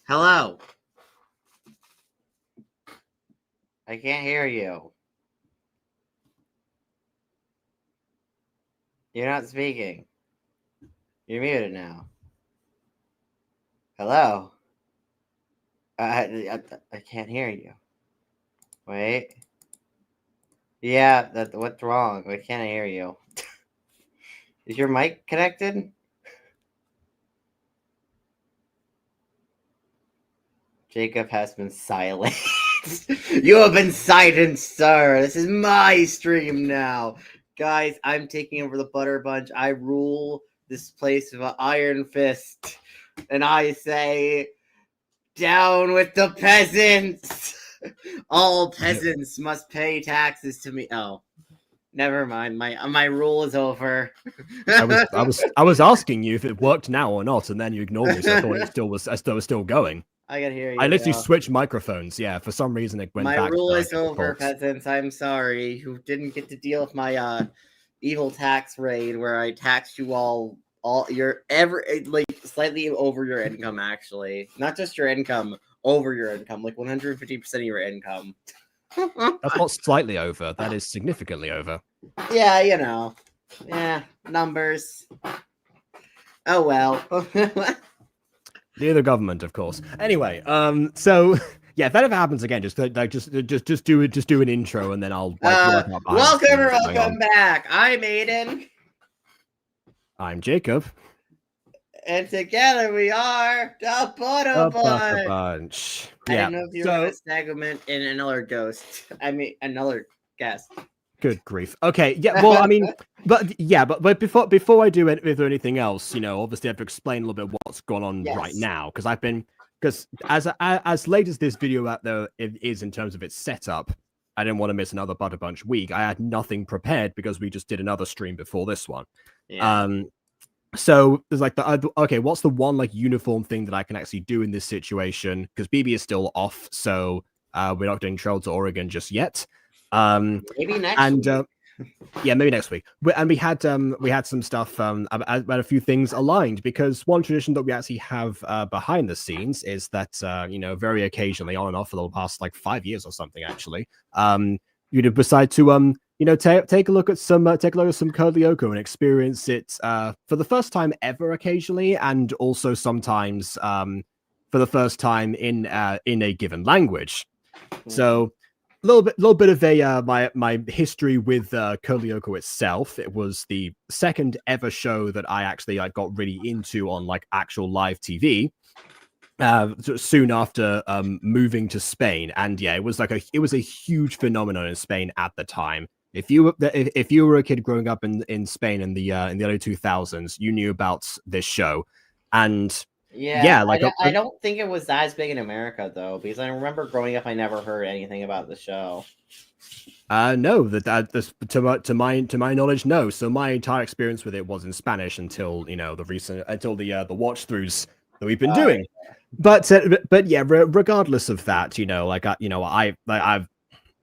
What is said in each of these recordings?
Hello. I can't hear you. You're not speaking. You're muted now. Hello. I can't hear you. Wait. Yeah, what's wrong? I can't hear you. Is your mic connected? Jacob has been silent. You have been silenced, sir. This is my stream now. Guys, I'm taking over the Butter Bunch. I rule this place with an iron fist. And I say, down with the peasants. All peasants must pay taxes to me. Oh, never mind. My rule is over. I was asking you if it worked now or not, and then you ignored me, so I thought it was still going. I can hear you. I literally switched microphones. Yeah, for some reason it went back. My rule is over, peasants. I'm sorry. You didn't get to deal with my evil tax raid where I taxed you all your slightly over your income, actually. Not just your income, over your income, like 150% of your income. That's not slightly over. That is significantly over. Yeah, you know. Yeah, numbers. Oh well. Near the government, of course. Anyway, so yeah, if that ever happens again, just do an intro, and then I'll. Welcome back. I'm Aidan. I'm Jacob. And together we are the Butter Bunch. I don't know if you were a segment in another ghost. I mean, another guest. Good grief. Okay, yeah. Well, I mean, but before I do anything else, you know, obviously I have to explain a little bit what's going on right now, because as late as this video out there is in terms of its setup, I didn't want to miss another Butter Bunch week. I had nothing prepared because we just did another stream before this one. Yeah. So there's like okay, what's the one like uniform thing that I can actually do in this situation? Because BB is still off, so we're not doing Trail to Oregon just yet. Maybe next week. Yeah, maybe next week. And we had some stuff about a few things aligned, because one tradition that we actually have behind the scenes is that you know, very occasionally, on and off for the past like 5 years or something, actually, you'd decide to you know, take a look at some Lyoko and experience it for the first time ever occasionally, and also sometimes for the first time in a given language. So a little bit of my history with Lyoko itself. It was the second ever show that I actually got really into on like actual live TV. Soon after moving to Spain, and yeah, it was a huge phenomenon in Spain at the time. If you were a kid growing up in Spain in the early 2000s, you knew about this show. And yeah, like I don't think it was as big in America though, because I remember growing up, I never heard anything about the show. No, to my knowledge, no. So my entire experience with it was in Spanish until, you know, the watch throughs that we've been doing. Yeah. But yeah, regardless of that, you know, like I've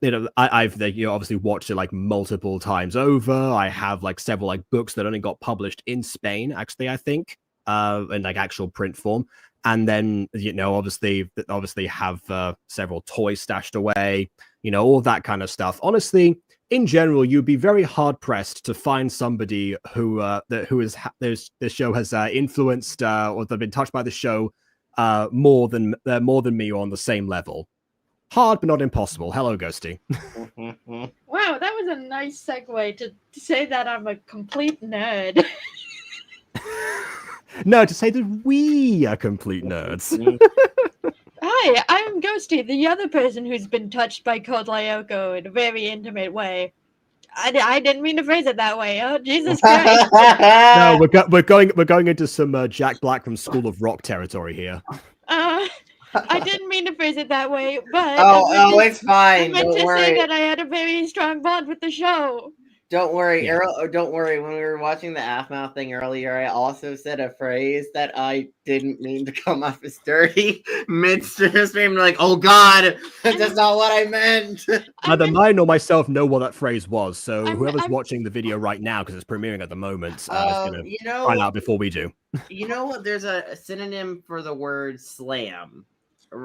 obviously watched it like multiple times over. I have like several like books that only got published in Spain, actually, I think, in like actual print form. And then, you know, obviously have several toys stashed away, you know, all that kind of stuff. Honestly, in general, you'd be very hard pressed to find somebody this show has influenced or they've been touched by the show more than me, or on the same level. Hard, but not impossible. Hello, Ghostie. Wow, that was a nice segue to say that I'm a complete nerd. No, to say that we are complete nerds. Hi, I'm Ghostie, the other person who's been touched by Code Lyoko in a very intimate way. I didn't mean to phrase it that way. Oh, Jesus Christ! No, we're going into some Jack Black from School of Rock territory here. I didn't mean to phrase it that way, but it's fine. I meant to say that I had a very strong bond with the show. Don't worry, don't worry. When we were watching the Afmouth thing earlier, I also said a phrase that I didn't mean to come off as dirty mid-stream. Like, oh God, that's not what I meant. Neither mine or myself know what that phrase was. So whoever's watching the video right now, because it's premiering at the moment, is going to find out before we do. You know what? There's a synonym for the word slam.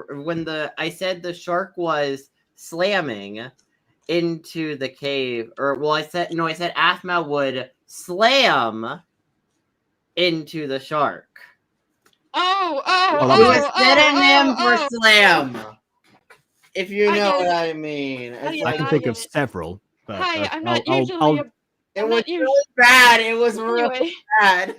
When I said the shark was slamming into the cave, I said Aphma would slam into the shark. Well, Do a synonym for oh. slam. If you I know get what it. I mean. It's Yeah, I can I think get of it. several. But Hi, I'm I'll, not usually. It I'm was not usually. really bad. It was really Anyway, bad.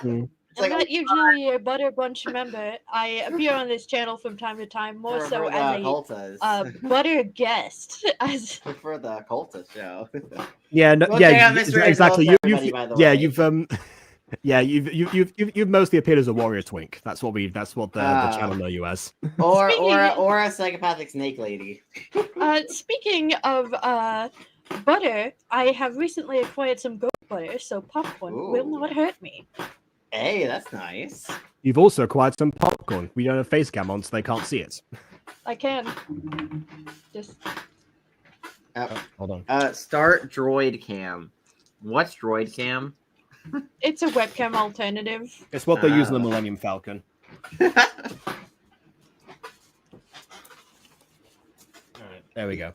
Mm. It's I'm like not usually a Butter Bunch member. I appear on this channel from time to time, more for so the as a cultists. Butter guest. As For the cultist show. Yeah, no, Go yeah, check out Mr. exactly. Insults, everybody, by the way. You've mostly appeared as a warrior twink. That's what the channel know you as. or Speaking- a psychopathic snake lady. speaking of butter, I have recently acquired some goat butter, so popcorn will Ooh. not hurt me. Hey, that's nice. You've also acquired some popcorn. We don't have face cam on, so they can't see it. I can. Just Hold on. Start droid cam. What's droid cam? it's a webcam alternative. It's what they use in the Ah. Millennium Falcon. Alright, there we go.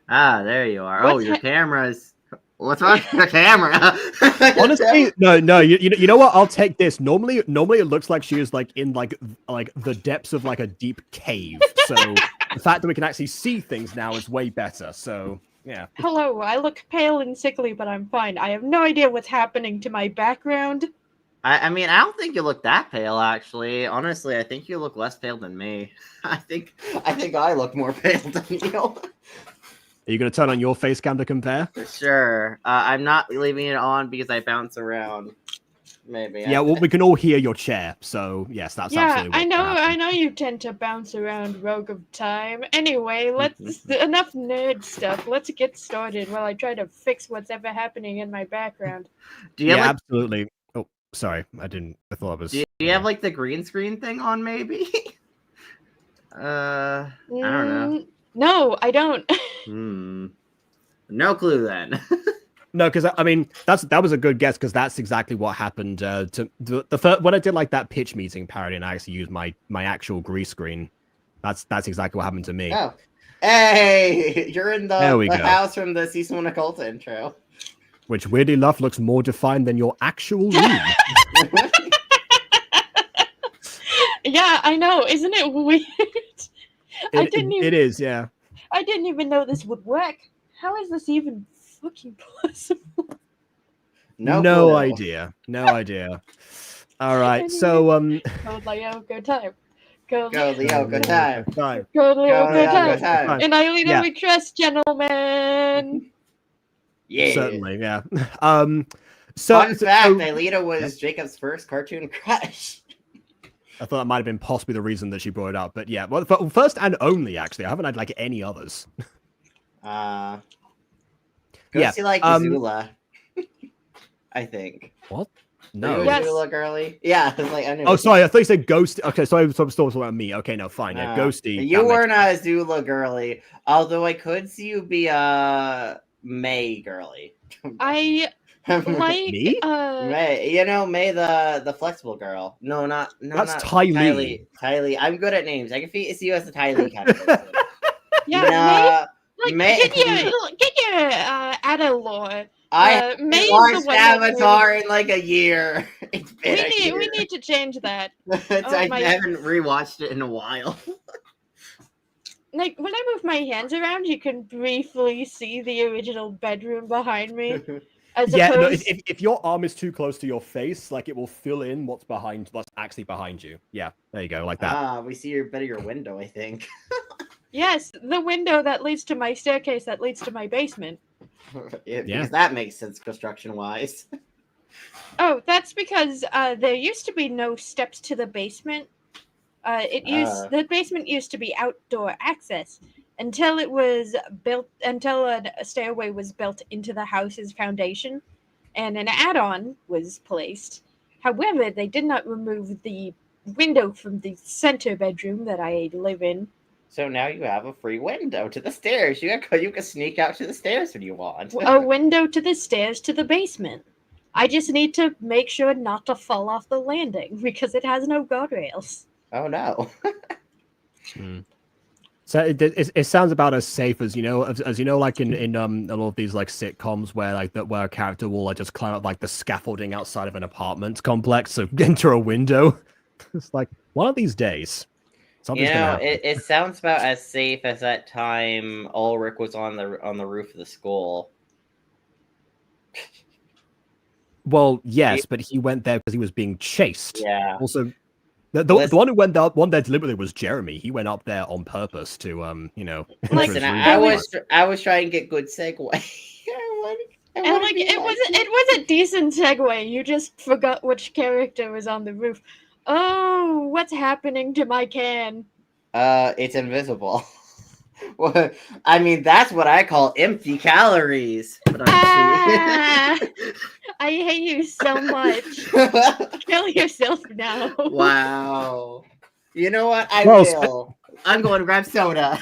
There you are. What's Your camera's. What's wrong with your camera? Honestly, no. You know what? I'll take this. Normally it looks like she is like in like the depths of like a deep cave. So the fact that we can actually see things now is way better. So yeah. Hello, I look pale and sickly, but I'm fine. I have no idea what's happening to my background. I mean, I don't think you look that pale, actually. Honestly, I think you look less pale than me. I think I look more pale than you. Are you going to turn on your face cam to compare? Sure. I'm not leaving it on because I bounce around. Maybe. Yeah, well, we can all hear your chair, so yes, that's absolutely what I know you tend to bounce around, Rogue of Time. Anyway, enough nerd stuff. Let's get started while I try to fix what's ever happening in my background. Do you have, like, absolutely. Oh, sorry, I thought it was. Do you have like the green screen thing on? Maybe. I don't know. No, I don't. No clue then. No, because I mean that was a good guess because that's exactly what happened to the first, when I did like that pitch meeting parody and I actually used my actual green screen. That's exactly what happened to me. Oh, hey, you're in the go. house from the season 1 Occulta intro. Which weirdly enough looks more defined than your actual room. Yeah, I know. Isn't it weird? It is, yeah. I didn't even know this would work. How is this even fucking possible? No idea. All right, so Code Lyoko time. Go Lyoko time. Code Lyoko time. And I lead we trust, gentlemen. Yeah. Certainly, yeah. Fun fact, Aelita was Jacob's first cartoon crush. I thought that might have been possibly the reason that she brought it up, but yeah. Well, first and only, actually. I haven't had like any others. Ghostie like Zula. I think. What? No. Zula girly? Yeah. Like, I knew oh, sorry. I thought you said Ghost. Okay, so I'm still talking about me. Okay, no, fine. Yeah, Ghostie. You weren't a Zula girly. Although I could see you be a May girly. I like me? May. You know, May the flexible girl. No, not that's Tylee. Tylee. I'm good at names. I can see you as the Tylee kind of person. Yeah, May. Get your Adalore. I watched Avatar in like a year. It's been a year. We need to change that. I haven't rewatched it in a while. Like when I move my hands around, you can briefly see the original bedroom behind me. If your arm is too close to your face, like it will fill in what's actually behind you. Yeah, there you go, like that. We see your window, I think. Yes, the window that leads to my staircase that leads to my basement. Because that makes sense construction-wise. Oh, that's because there used to be no steps to the basement. The basement used to be outdoor access until it was built, until a stairway was built into the house's foundation, and an add-on was placed. However, they did not remove the window from the center bedroom that I live in. So now you have a free window to the stairs. You can sneak out to the stairs when you want. A window to the stairs to the basement. I just need to make sure not to fall off the landing because it has no guardrails. Oh no. So it sounds about as safe as as like in a lot of these like sitcoms where where a character will like just climb up like the scaffolding outside of an apartment complex, so enter a window. It's like one of these days, something's gonna happen. It sounds about as safe as that time Ulrich was on the roof of the school. Well, yes, but he went there because he was being chased. Yeah. Also, the one who went there deliberately was Jeremy. He went up there on purpose to Listen, I was trying to get good segue. It was a decent segue. You just forgot which character was on the roof. Oh, what's happening to my can? It's invisible. Well, I mean, that's what I call empty calories. I hate you so much. Kill yourself now. Wow. You know what? I will. I'm going to grab soda.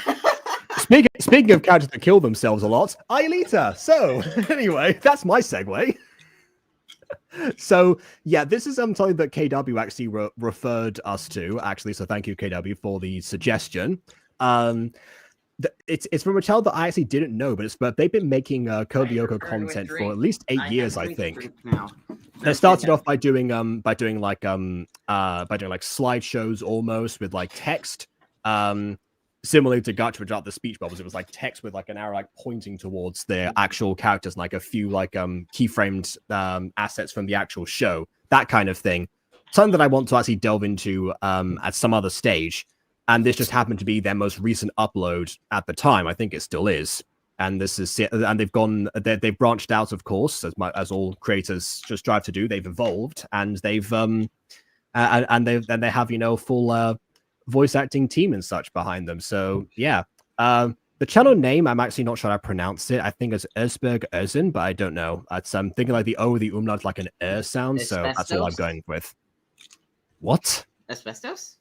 Speaking of characters that kill themselves a lot, Aelita. So, anyway, that's my segue. So, yeah, this is something that KW actually referred us to, actually. So, thank you, KW, for the suggestion. It's from a channel that I actually didn't know, but they've been making Code Lyoko content for at least 8 years, I think. They started off by doing like slideshows almost with like text, similarly to Gutch without the speech bubbles. It was like text with like an arrow like pointing towards the actual characters and like a few like keyframed assets from the actual show, that kind of thing. Something that I want to actually delve into at some other stage. And this just happened to be their most recent upload at the time. I think it still is. And this is, and they've branched out, of course, as all creators just strive to do. They've evolved, and they've and they have full voice acting team and such behind them. So yeah, the channel name I'm actually not sure how to pronounce it. I think it's özberk özen, but I don't know. I'm thinking like the O, the umlaut, like an sound. So that's all I'm going with. What? Asbestos?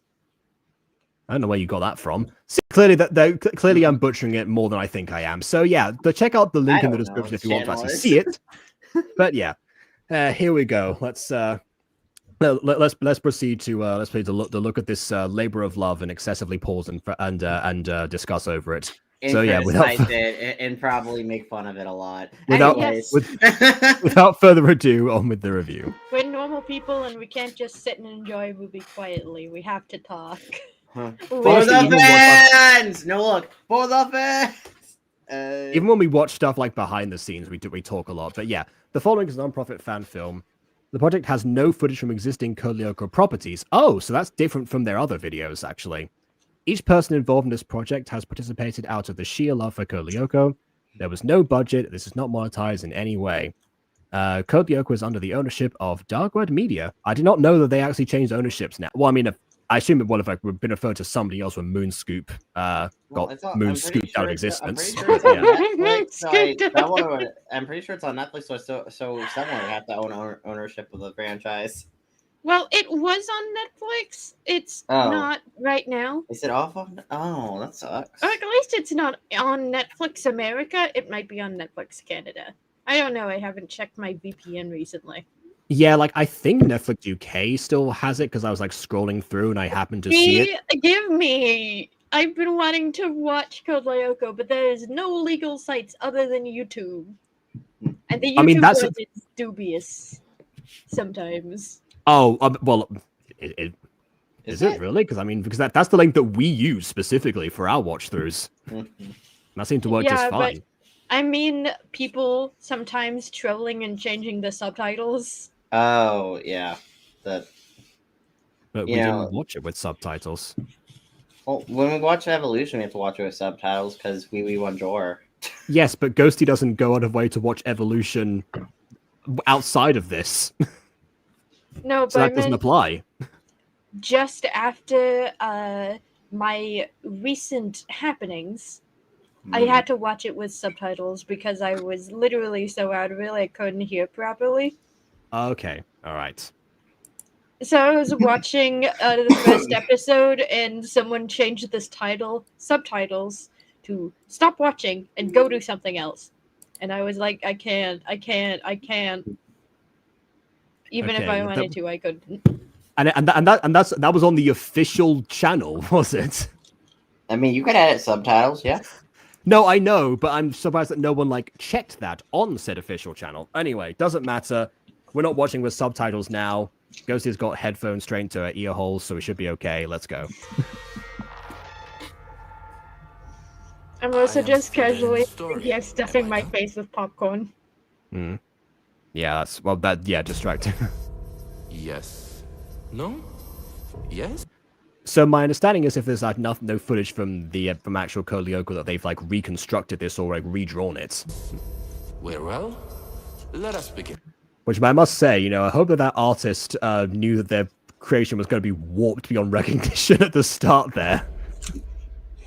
I don't know where you got that from. See, clearly I'm butchering it more than I think I am. So yeah, check out the link in the description if you want to actually see it. But yeah, here we go. Let's proceed to look at this labor of love and excessively pause and discuss over it. So yeah, and probably make fun of it a lot. Without further ado, on with the review. We're normal people and we can't just sit and enjoy a movie quietly. We have to talk. Huh. For the fans! No, look, for the fans! Even when we watch stuff like behind the scenes, we talk a lot. But yeah, the following is a non-profit fan film. The project has no footage from existing Code Lyoko properties. Oh, so that's different from their other videos, actually. Each person involved in this project has participated out of the sheer love for Code Lyoko. There was no budget. This is not monetized in any way. Code Lyoko is under the ownership of Dark Web Media. I did not know that they actually changed ownerships now. Well, I mean, I assume it would have been referred to somebody else when Moonscoop Moon scooped out of existence. I'm pretty sure it's on Netflix, so someone would have to own ownership of the franchise. Well, it was on Netflix. It's not right now. Is it off on? Oh, that sucks. Or at least it's not on Netflix America. It might be on Netflix Canada. I don't know. I haven't checked my VPN recently. Yeah, like I think Netflix UK still has it because I was like scrolling through and I happened to see it. Give me! I've been wanting to watch Code Lyoko, but there is no legal sites other than YouTube. And the YouTube one is dubious sometimes. Oh, well, is it really? Because I mean, that's the link that we use specifically for our watch throughs. That seemed to work just fine. But, I mean, people sometimes trolling and changing the subtitles. Oh yeah, But we didn't watch it with subtitles. Well, when we watch Evolution, we have to watch it with subtitles because we bonjour. Yes, but Ghostie doesn't go out of way to watch Evolution outside of this. No, but so that doesn't apply. Just after my recent happenings, I had to watch it with subtitles because I was literally so out of it I couldn't hear properly. Okay, all right. So I was watching the first episode and someone changed this subtitles to stop watching and go do something else. And I was like, I can't. Even if I wanted to, I couldn't. And that was on the official channel, was it? I mean, you could edit subtitles, yeah. No, I know, but I'm surprised that no one like checked that on said official channel. Anyway, doesn't matter. We're not watching with subtitles now. Ghostie's got headphones straight into her ear holes, so we should be okay. Let's go. I'm also just casually here stuffing my face with popcorn. Yeah, distracting. Yes. No? Yes? So my understanding is if there's like no footage from actual Code Lyoko that they've like reconstructed this or like redrawn it. Well, let us begin. Which I must say, I hope that artist knew that their creation was going to be warped beyond recognition at the start there.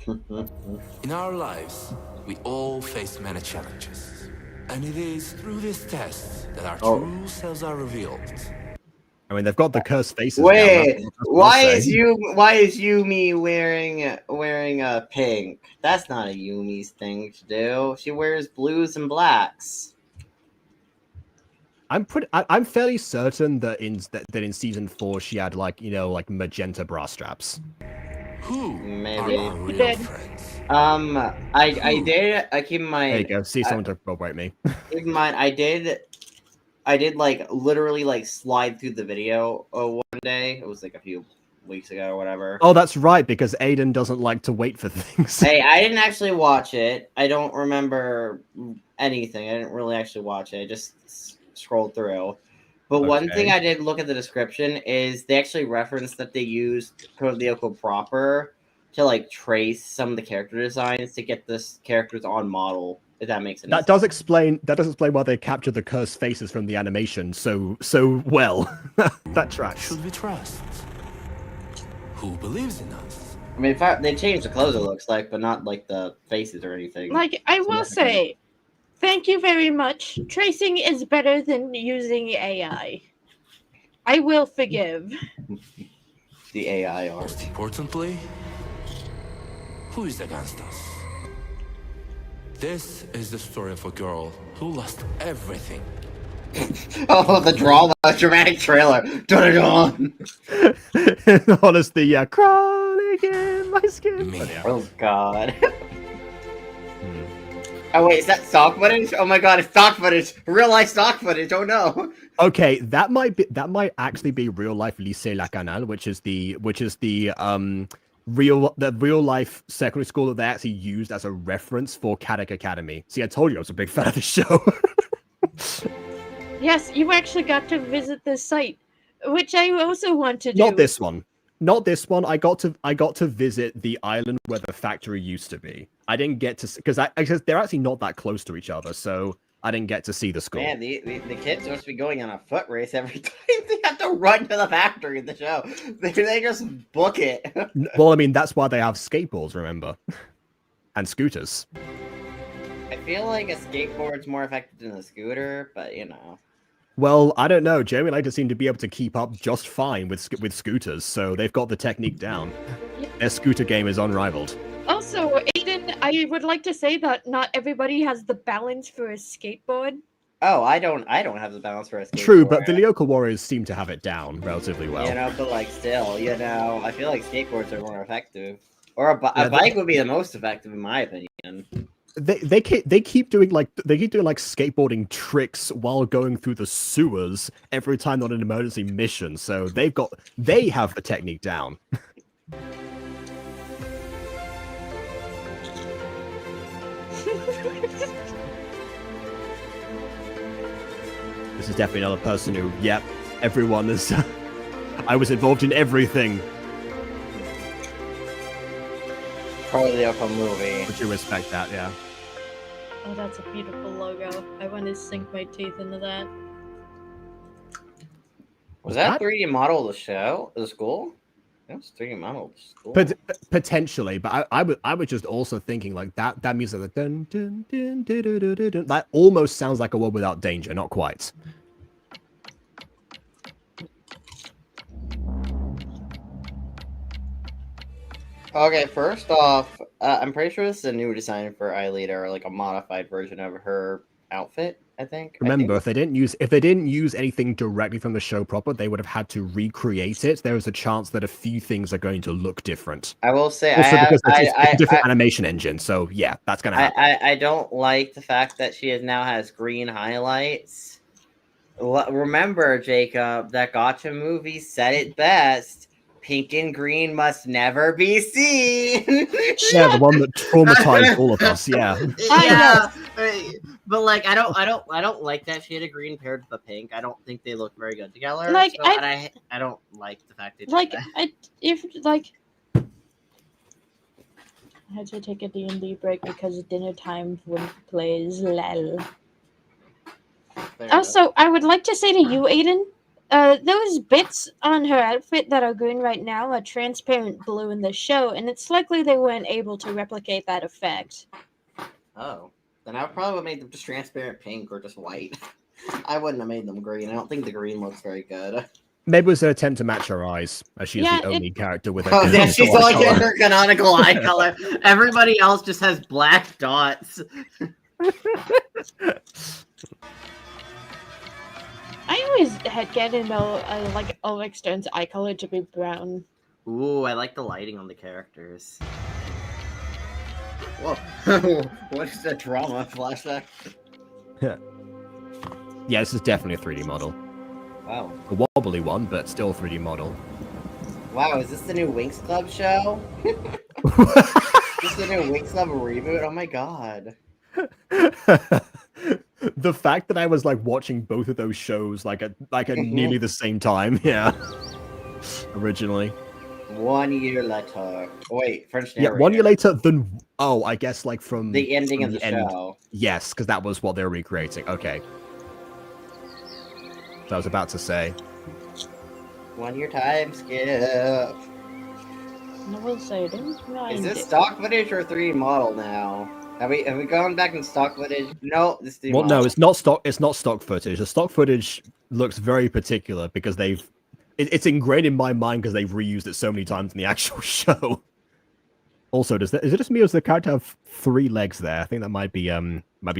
In our lives, we all face many challenges. And it is through these tests that our true selves are revealed. I mean, they've got the cursed faces. Wait, why is Yumi wearing pink? That's not a Yumi's thing to do. She wears blues and blacks. I'm fairly certain that in season 4 she had like magenta bra straps. Who Maybe. are our real friends? I did. I keep in mind. There you go. See someone to corroborate me. Keep in mind, I did like literally like slide through the video one day. It was like a few weeks ago or whatever. Oh, that's right, because Aidan doesn't like to wait for things. Hey, I didn't actually watch it. I don't remember anything. I didn't really actually watch it. I just scrolled through. But one thing I did look at the description is they actually referenced that they used Code Lyoko proper to like trace some of the character designs to get this characters on model. If that makes sense. That does explain why they captured the cursed faces from the animation so well. That tracks. Should we trust? Who believes in us? I mean, they changed the clothes, it looks like, but not like the faces or anything. Like, I will say, thank you very much. Tracing is better than using AI. I will forgive. The AI art. Most importantly, who is against us? This is the story of a girl who lost everything. Oh, the dramatic trailer. Dun-dun-dun. Honestly, crawling in my skin. Yeah. Oh God. Oh wait, is that stock footage? Oh my God, it's stock footage. Real life stock footage. Oh no. Okay, that might actually be real life Lycée La Canale, which is the real life secondary school that they actually used as a reference for Caddick Academy. See, I told you I was a big fan of the show. Yes, you actually got to visit the site, which I also want to do. Not this one. I got to visit the island where the factory used to be. I didn't get to because they're actually not that close to each other, so I didn't get to see the school. Man, the kids are supposed to be going on a foot race every time they have to run to the factory in the show. They just book it. Well, I mean, that's why they have skateboards, remember? And scooters. I feel like a skateboard's more effective than a scooter, but Well, I don't know. Jeremy Later seemed to be able to keep up just fine with scooters, so they've got the technique down. Their scooter game is unrivaled. Also, Aidan, I would like to say that not everybody has the balance for a skateboard. Oh, I don't have the balance for a skateboard. True, but the Lyoko Warriors seem to have it down relatively well. But like still, I feel like skateboards are more effective. Or a bike would be the most effective in my opinion. They keep doing skateboarding tricks while going through the sewers every time on an emergency mission. So they have the technique down. This is definitely another person who, everyone is. I was involved in everything. Probably the Lyoko movie. Would you respect that? Yeah. Oh, that's a beautiful logo. I want to sink my teeth into that. Was that a 3D model of the show? The school? That was 3D model of the school. Potentially, but I was just also thinking like that music, like dun, dun, dun, dun, dun, dun, dun, dun, that almost sounds like a world without danger, not quite. Okay, first off, I'm pretty sure this is a new design for Aelita, or like a modified version of her outfit. I think. Remember, if they didn't use anything directly from the show proper, they would have had to recreate it. There is a chance that a few things are going to look different. I will say, Also, because it's a different animation engine, so yeah, that's gonna happen. I don't like the fact that she now has green highlights. Remember, Jacob, that gotcha movie said it best. Pink and green must never be seen. Yeah, the one that traumatized all of us. Yeah. Yeah. But like, I don't like that she had a green paired with a pink. I don't think they look very good together. Like, so, I don't like the fact that like I had to take a D&D break because dinner time plays lol. Also, I would like to say to you, Aidan, those bits on her outfit that are green right now are transparent blue in the show, and it's likely they weren't able to replicate that effect. Oh, then I probably would have made them just transparent pink or just white. I wouldn't have made them green. I don't think the green looks very good. Maybe it was an attempt to match her eyes, as she is the only character with a yeah, she's only getting her canonical eye color. Everybody else just has black dots. I always had getting like Ulrich Stone's eye color to be brown. Ooh, I like the lighting on the characters. Whoa, what is the drama flashback? Yeah, this is definitely a 3D model. Wow. A wobbly one, but still a 3D model. Wow, is this the new Winx Club show? Is this the new Winx Club reboot? Oh my god. The fact that I was like watching both of those shows like at nearly the same time, yeah. Originally. 1 year later. Wait, French narrator. Yeah, 1 year later than I guess like from the ending from of the show. Yes, because that was what they were recreating. Okay. So I was about to say. 1 year time skip. I will say, don't mind. Is this stock footage or 3D model now? Have we gone back in stock footage? No, this is well, no, it's not stock. It's not stock footage. The stock footage looks very particular because it's ingrained in my mind because they've reused it so many times in the actual show. Also, is it just me or does the character have 3 legs there? I think that might be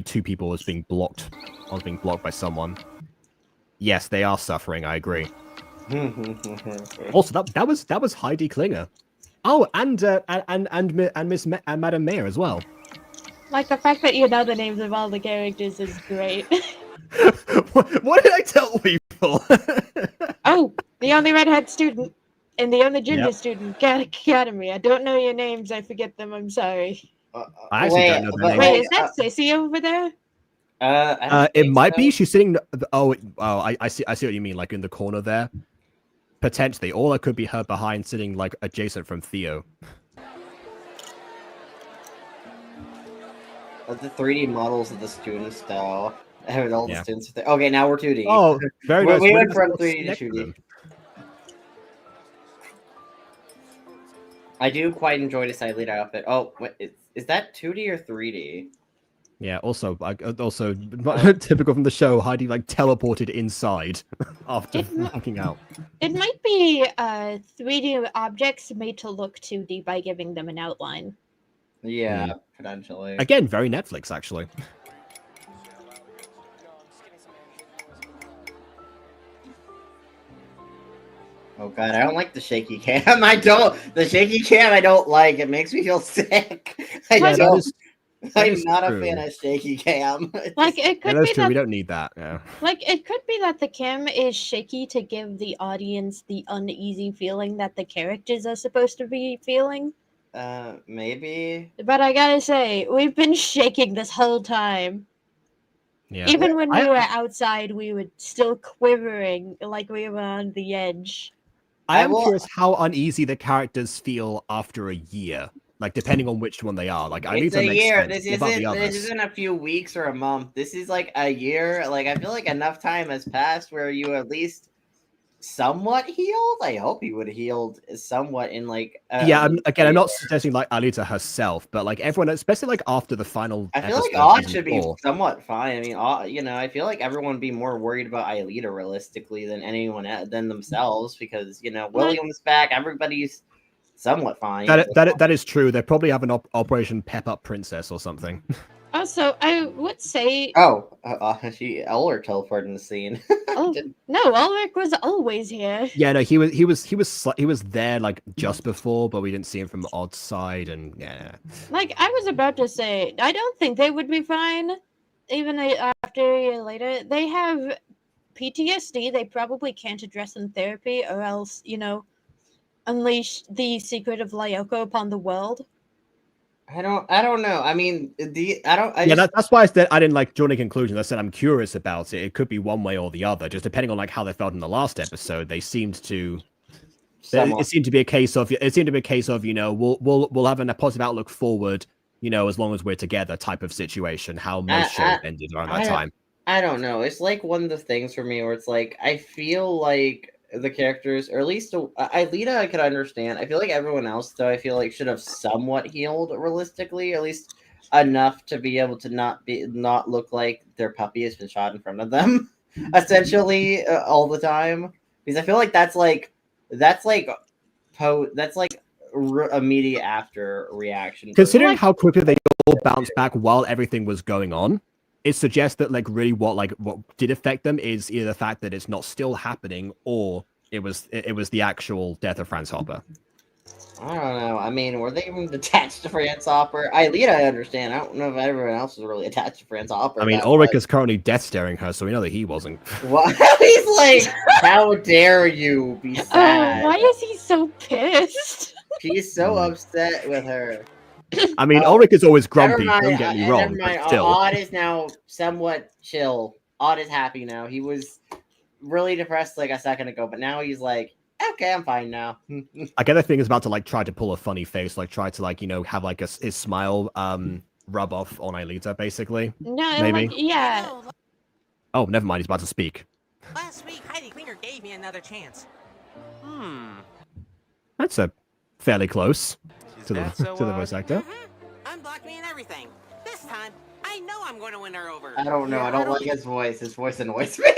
2 people as being blocked. I was being blocked by someone. Yes, they are suffering. I agree. Also, that was Heidi Klinger. Oh, and Madame Mayor as well. Like the fact that you know the names of all the characters is great. What did I tell people? Oh, the only redhead student and the only ginger student got Academy. I don't know your names. I forget them. I'm sorry. I actually don't know their names. Wait, is that Sissy over there? It might be. She's sitting. I see what you mean. Like in the corner there, potentially. Or it could be her behind, sitting like adjacent from Theo. The 3D models of the students, though. All the students. Okay, now we're 2D. Oh, very nice. We went from 3D to 2D. I do quite enjoy this lead outfit. Oh, wait, is that 2D or 3D? Yeah. Also, typical from the show, Heidi like teleported inside after walking out. It might be 3D objects made to look 2D by giving them an outline. Yeah, potentially. Again, very Netflix, actually. Oh god, I don't like the shaky cam. The shaky cam I don't like. It makes me feel sick. I'm not a fan of shaky cam. Like it could be that we don't need that. Yeah. Like it could be that the cam is shaky to give the audience the uneasy feeling that the characters are supposed to be feeling. Maybe. But I gotta say, we've been shaking this whole time. Yeah. Even when we were outside, we were still quivering like we were on the edge. I am curious how uneasy the characters feel after a year. Like, depending on which one they are. Like, I need to make sense. This isn't a few weeks or a month. This is like a year. Like, I feel like enough time has passed where you at least somewhat healed. I hope he would have healed somewhat in like. I'm not suggesting like Alita herself, but like everyone, especially like after the final. I feel like Odd should be somewhat fine. I mean, I feel like everyone would be more worried about Alita realistically than anyone than themselves because William's back. Everybody's somewhat fine. That is true. They probably have an Operation Pep Up Princess or something. Also, I would say. Oh, Ulrich teleported in the scene. Oh no, Ulrich was always here. Yeah, no, he was there like just before, but we didn't see him from Odd's side, and yeah. Like I was about to say, I don't think they would be fine, even after a year later. They have PTSD. They probably can't address in therapy, or else unleash the secret of Lyoko upon the world. I don't know. I mean, That's why I said I didn't like drawing a conclusion. I said I'm curious about it. It could be one way or the other, just depending on like how they felt in the last episode. They seemed to. It seemed to be a case of we'll have a positive outlook forward, as long as we're together type of situation. How most shows ended around that time. I don't know. It's like one of the things for me where it's like I feel like the characters, or at least Aelita, I could understand. I feel like everyone else, though, I feel like should have somewhat healed realistically, at least enough to be able to not look like their puppy has been shot in front of them, essentially all the time. Because I feel like that's immediate after reaction. Considering how quickly they all bounced back while everything was going on, it suggests that like really what did affect them is either the fact that it's not still happening, or it was the actual death of Franz Hopper. I don't know. I mean, were they even attached to Franz Hopper? Aelita, I understand. I don't know if everyone else was really attached to Franz Hopper. I mean, Ulrich is currently death staring her, so we know that he wasn't. Well, he's like, how dare you be sad? Why is he so pissed? He's so upset with her. I mean, Ulrich is always grumpy, don't get me wrong. Never mind. But still. Odd is now somewhat chill. Odd is happy now. He was really depressed like a second ago, but now he's like, okay, I'm fine now. I get the thing is about to like try to pull a funny face, like try to like have like his smile rub off on Aelita, basically. No, maybe. Yeah. Oh, never mind. He's about to speak. Last week, Heidi Klinger gave me another chance. That's a fairly close to the voice actor. Unblocked me and everything. This time, I know I'm going to win her over. I don't know. I don't like his voice. His voice annoys me.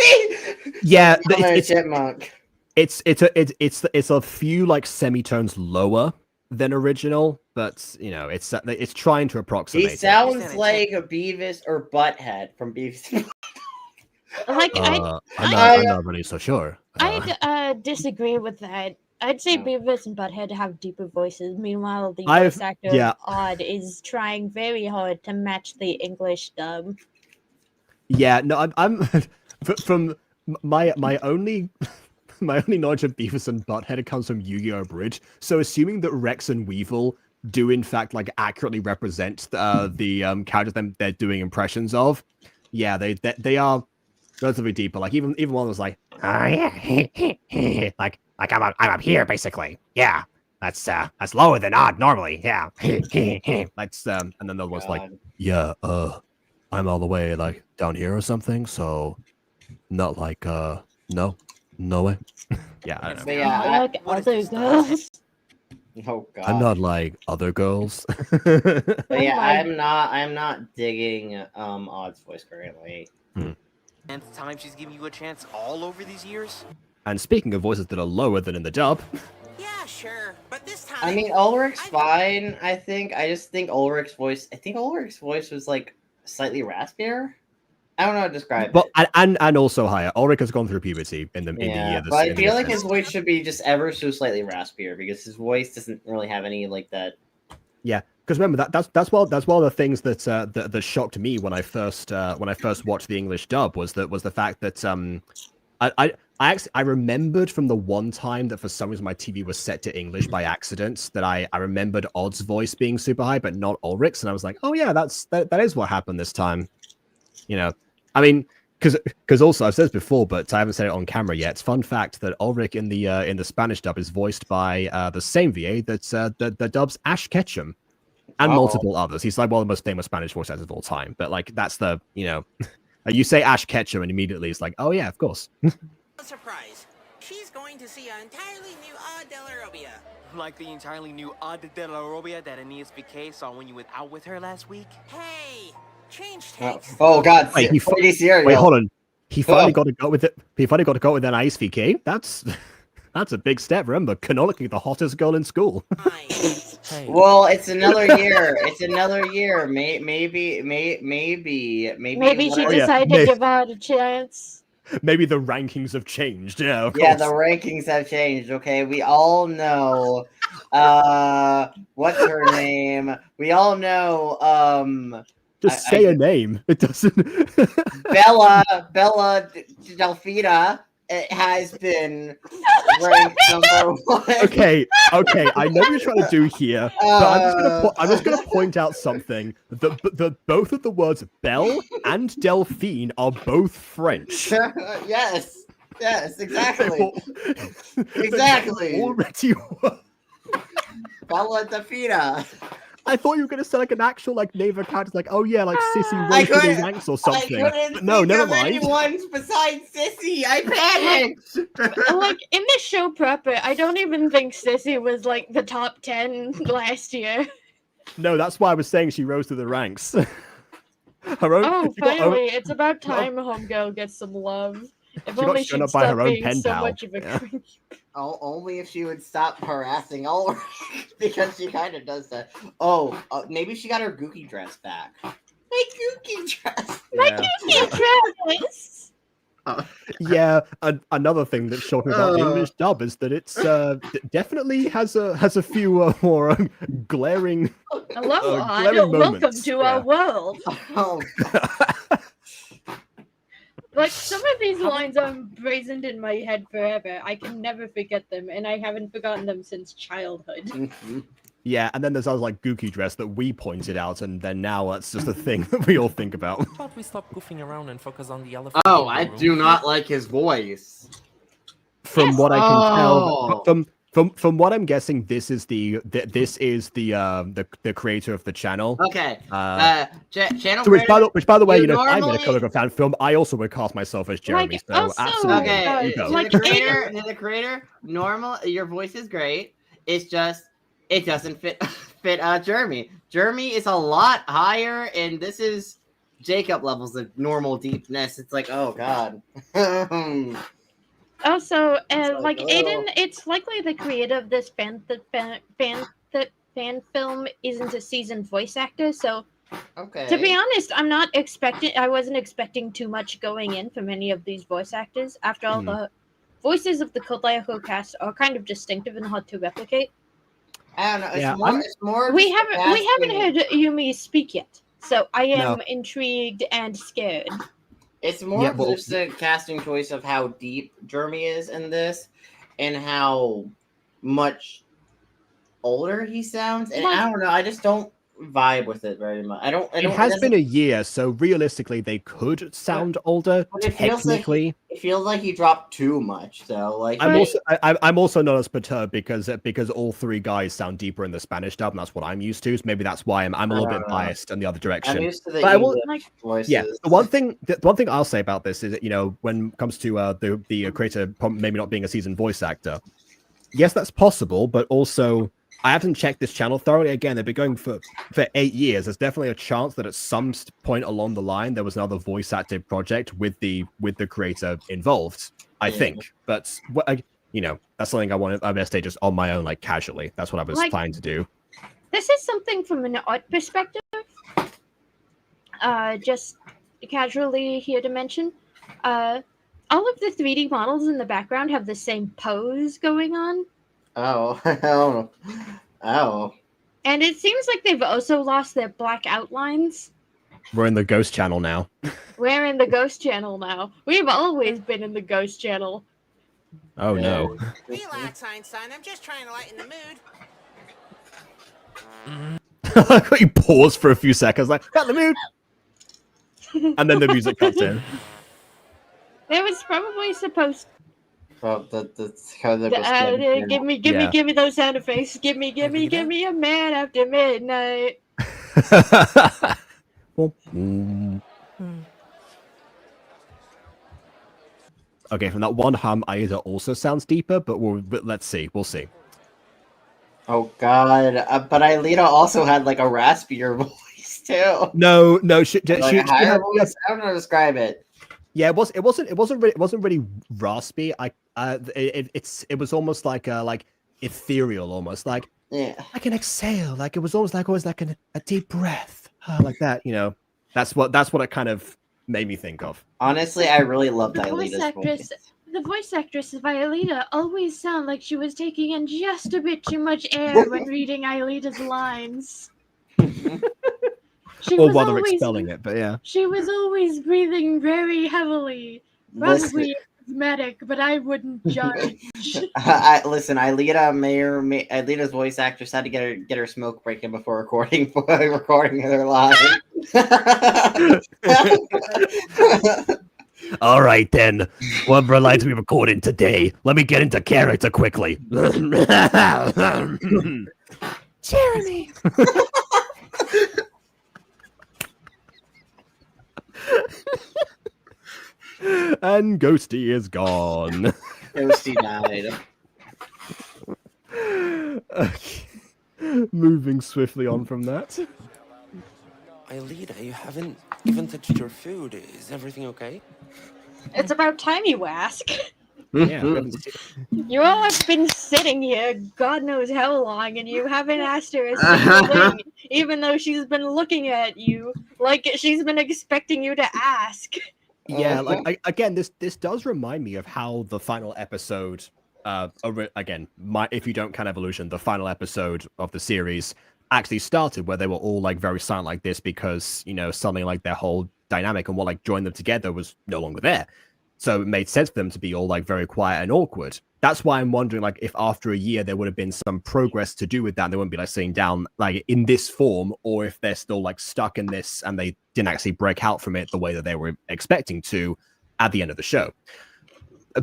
Yeah, it's chipmunk. It's a few like semitones lower than original, but it's trying to approximate. He sounds like a Beavis or Butthead from Beavis. Like I'm not really so sure. I'd disagree with that. I'd say Beavis and Butthead have deeper voices. Meanwhile, the voice actor Odd is trying very hard to match the English dub. Yeah, no, I'm from my only knowledge of Beavis and Butthead comes from Yu-Gi-Oh! Bridge. So assuming that Rex and Weevil do in fact like accurately represent the characters they're doing impressions of, yeah, they are relatively deeper. Like even one was like, oh yeah, like I'm up here basically. Yeah, that's lower than Odd normally. Yeah, that's and then the other one's like, yeah, I'm all the way like down here or something. So not like no way. Yeah, I don't know. But yeah, like other girls. Oh god. I'm not like other girls. But yeah, I'm not digging Odd's voice currently. And the time she's giving you a chance all over these years? And speaking of voices that are lower than in the dub. Yeah, sure. But this time I mean, Ulrich's fine, I think. I just think Ulrich's voice was like slightly raspier. I don't know how to describe it. And also higher. Ulrich has gone through puberty in the year. But I feel like his voice should be just ever so slightly raspier because his voice doesn't really have any like that. Yeah, because remember that's one of the things that shocked me when I first watched the English dub was the fact that I remembered from the one time that for some reason my TV was set to English by accident that I remembered Odd's voice being super high but not Ulrich's, and I was like, oh yeah, that is what happened this time. I mean, because also I've said this before, but I haven't said it on camera yet. Fun fact that Ulrich in the Spanish dub is voiced by the same VA that dubs Ash Ketchum and multiple others. He's like one of the most famous Spanish voice actors of all time. But like that's the you say Ash Ketchum and immediately it's like, oh yeah, of course. Surprise! She's going to see an entirely new Odd de la Robia. Like the entirely new Odd de la Robia that Aeneas BK saw when you went out with her last week? Hey! Change takes. Oh god! Wait, hold on. He finally got to go with it. He finally got to go with an Ice VK. That's a big step. Remember, canonically the hottest girl in school. Hey. Well, it's another year. It's another year. Maybe Maybe she Oh, yeah. decided to give her a chance. Maybe the rankings have changed. Yeah, of Yeah, course. the rankings have changed. Okay, we all know. What's her name? We all know. Just say a name. It doesn't. Bella Delfina. It has been ranked number one. Okay. I know what you're trying to do here, but I'm just gonna point out something. The both of the words Belle and Delphine are both French. Yes, exactly. Exactly. Already. Bella Delfina. I thought you were gonna say like an actual like name of a character, like like Sissy I rose to the couldn't- ranks or I something. couldn't But no, think never of mind. anyone besides Sissy. I panicked. Like in the show proper, I don't even think Sissy was like the top 10 last year. No, that's why I was saying she rose to the ranks. Her own, Oh, she got her- finally, it's about time Homegirl gets some love. If She got only shown she'd up by her stop own being pen so pal. much of a Yeah. creep. Only if she would stop harassing all because she kind of does that. Oh, maybe she got her Gookie dress back. My Gookie dress. Yeah. Travis! Yeah, another thing that's shocking about the English dub is that it's definitely has a few more glaring. Hello, glaring Odd. Welcome moments, to yeah. our world. Oh, Like, some of these lines are brazened in my head forever. I can never forget them, and I haven't forgotten them since childhood. Yeah, and then there's other like Gookie dress that we pointed out, and then now it's just a thing that we all think about. How about we stop goofing around and focus on the elephant? oh, in the I room? do not like his voice. From Yes. what I can Oh. tell, from what I'm guessing, this is the creator of the channel. Okay. Channel. So which by the way, you you know, if I'm in a normally- choreographed fan film, I also would cast myself as Jeremy. Like, So also- absolutely, Okay, you go. like, to the creator, normal. Your voice is great. It's just it doesn't fit Jeremy. Jeremy is a lot higher, and this is Jacob levels of normal deepness. It's like, oh god. Also, like, like oh. Aidan, it's likely the creator of this fan film isn't a seasoned voice actor. So, Okay. to be honest, I wasn't expecting too much going in from any of these voice actors. After all, the voices of the Lyoko cast are kind of distinctive and hard to replicate. I don't know. It's Yeah, more. It's more. We just the haven't casting. heard Yumi speak yet, so I am No. intrigued and scared. It's more Yeah, of well- just the casting choice of how deep Jeremy is in this, and how much older he sounds. And I don't know. I just don't vibe with it very much. I don't. It has been a year, so realistically, they could sound older. But it feels like Technically, it feels like he dropped too much. So like. I'm also not as perturbed because all three guys sound deeper in the Spanish dub, and that's what I'm used to. So maybe that's why I'm a little bit biased in the other I'm direction. used to the But I will- English voices. Yeah, the one thing I'll say about this is that, you know, when it comes to the creator maybe not being a seasoned voice actor, yes, that's possible, but also I haven't checked this channel thoroughly. Again, they've been going for 8 years. There's definitely a chance that at some point along the line there was another voice active project with the creator involved. I think, but you know, that's something I'm gonna stay just on my own, like casually. That's what I was planning to do. This is something from an art perspective. Just casually here to mention, all of the 3D models in the background have the same pose going on. Oh. Oh. And it seems like they've also lost their black outlines. We're in the Ghost channel now. We're in the Ghost channel now. We've always been in the Ghost channel. Oh no. Relax, Einstein. I'm just trying to lighten the mood. I got you pause for a few seconds, like got the mood, and then the music cuts in. It was probably supposed. Well, that's how the Give me those sound effects. Give me a man after midnight. Okay, from that one hum, Aida also sounds deeper, but let's see. We'll see. Oh god! But Aelita also had like a raspier voice too. No, she Like a she higher had, voice. I don't know how to describe it. yeah, it wasn't really raspy. It was almost like ethereal, almost like Yeah. like an exhale, like it was almost like a deep breath, like that. That's what it kind of made me think of. Honestly, I really loved The voice Aelita's actress, the voice actress of Aelita always sounded like she was taking in just a bit too much air when reading Aelita's lines. She Or was while they're always expelling it, but yeah. she was always breathing very heavily. Probably asthmatic, but I wouldn't judge. Listen, Aelita's voice actress had to get her smoke break in before recording her live. All right, then. What lines are we recording today? Let me get into character quickly. Jeremy. And Ghostie is gone. Ghostie died. Okay. Moving swiftly on from that. Aelita, you haven't even touched your food. Is everything okay? It's about time you ask. Yeah, we haven't You all have been sitting here God knows how long, and you haven't asked her a single thing, even though she's been looking at you like she's been expecting you to ask. Yeah, like again, this does remind me of how the final episode, again, if you don't count Evolution, the final episode of the series actually started, where they were all like very silent like this because something like their whole dynamic and what like joined them together was no longer there. So it made sense for them to be all like very quiet and awkward. That's why I'm wondering like if after a year there would have been some progress to do with that. They wouldn't be like sitting down like in this form, or if they're still like stuck in this and they didn't actually break out from it the way that they were expecting to at the end of the show.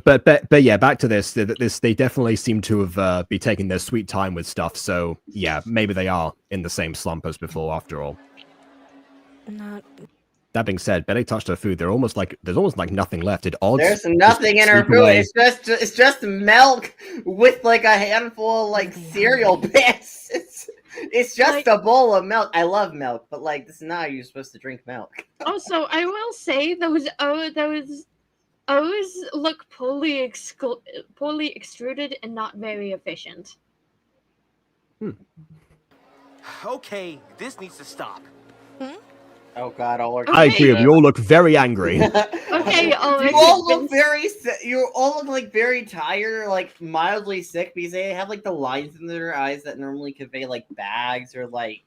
But yeah, back to this. They definitely seem to have be taking their sweet time with stuff. So yeah, maybe they are in the same slump as before after all. Not. That being said, Betty touched her food. There's almost like nothing left. Did odds? There's nothing in her food. Away? It's just milk with like a handful of like cereal bits. It's just a bowl of milk. I love milk, but like this is not how you're supposed to drink milk. Also, I will say those O's look poorly extruded and not very efficient. Okay, this needs to stop. Oh God! I agree. We all look very angry. Okay, you all look you all look like very tired, like mildly sick, because they have like the lines in their eyes that normally convey like bags or like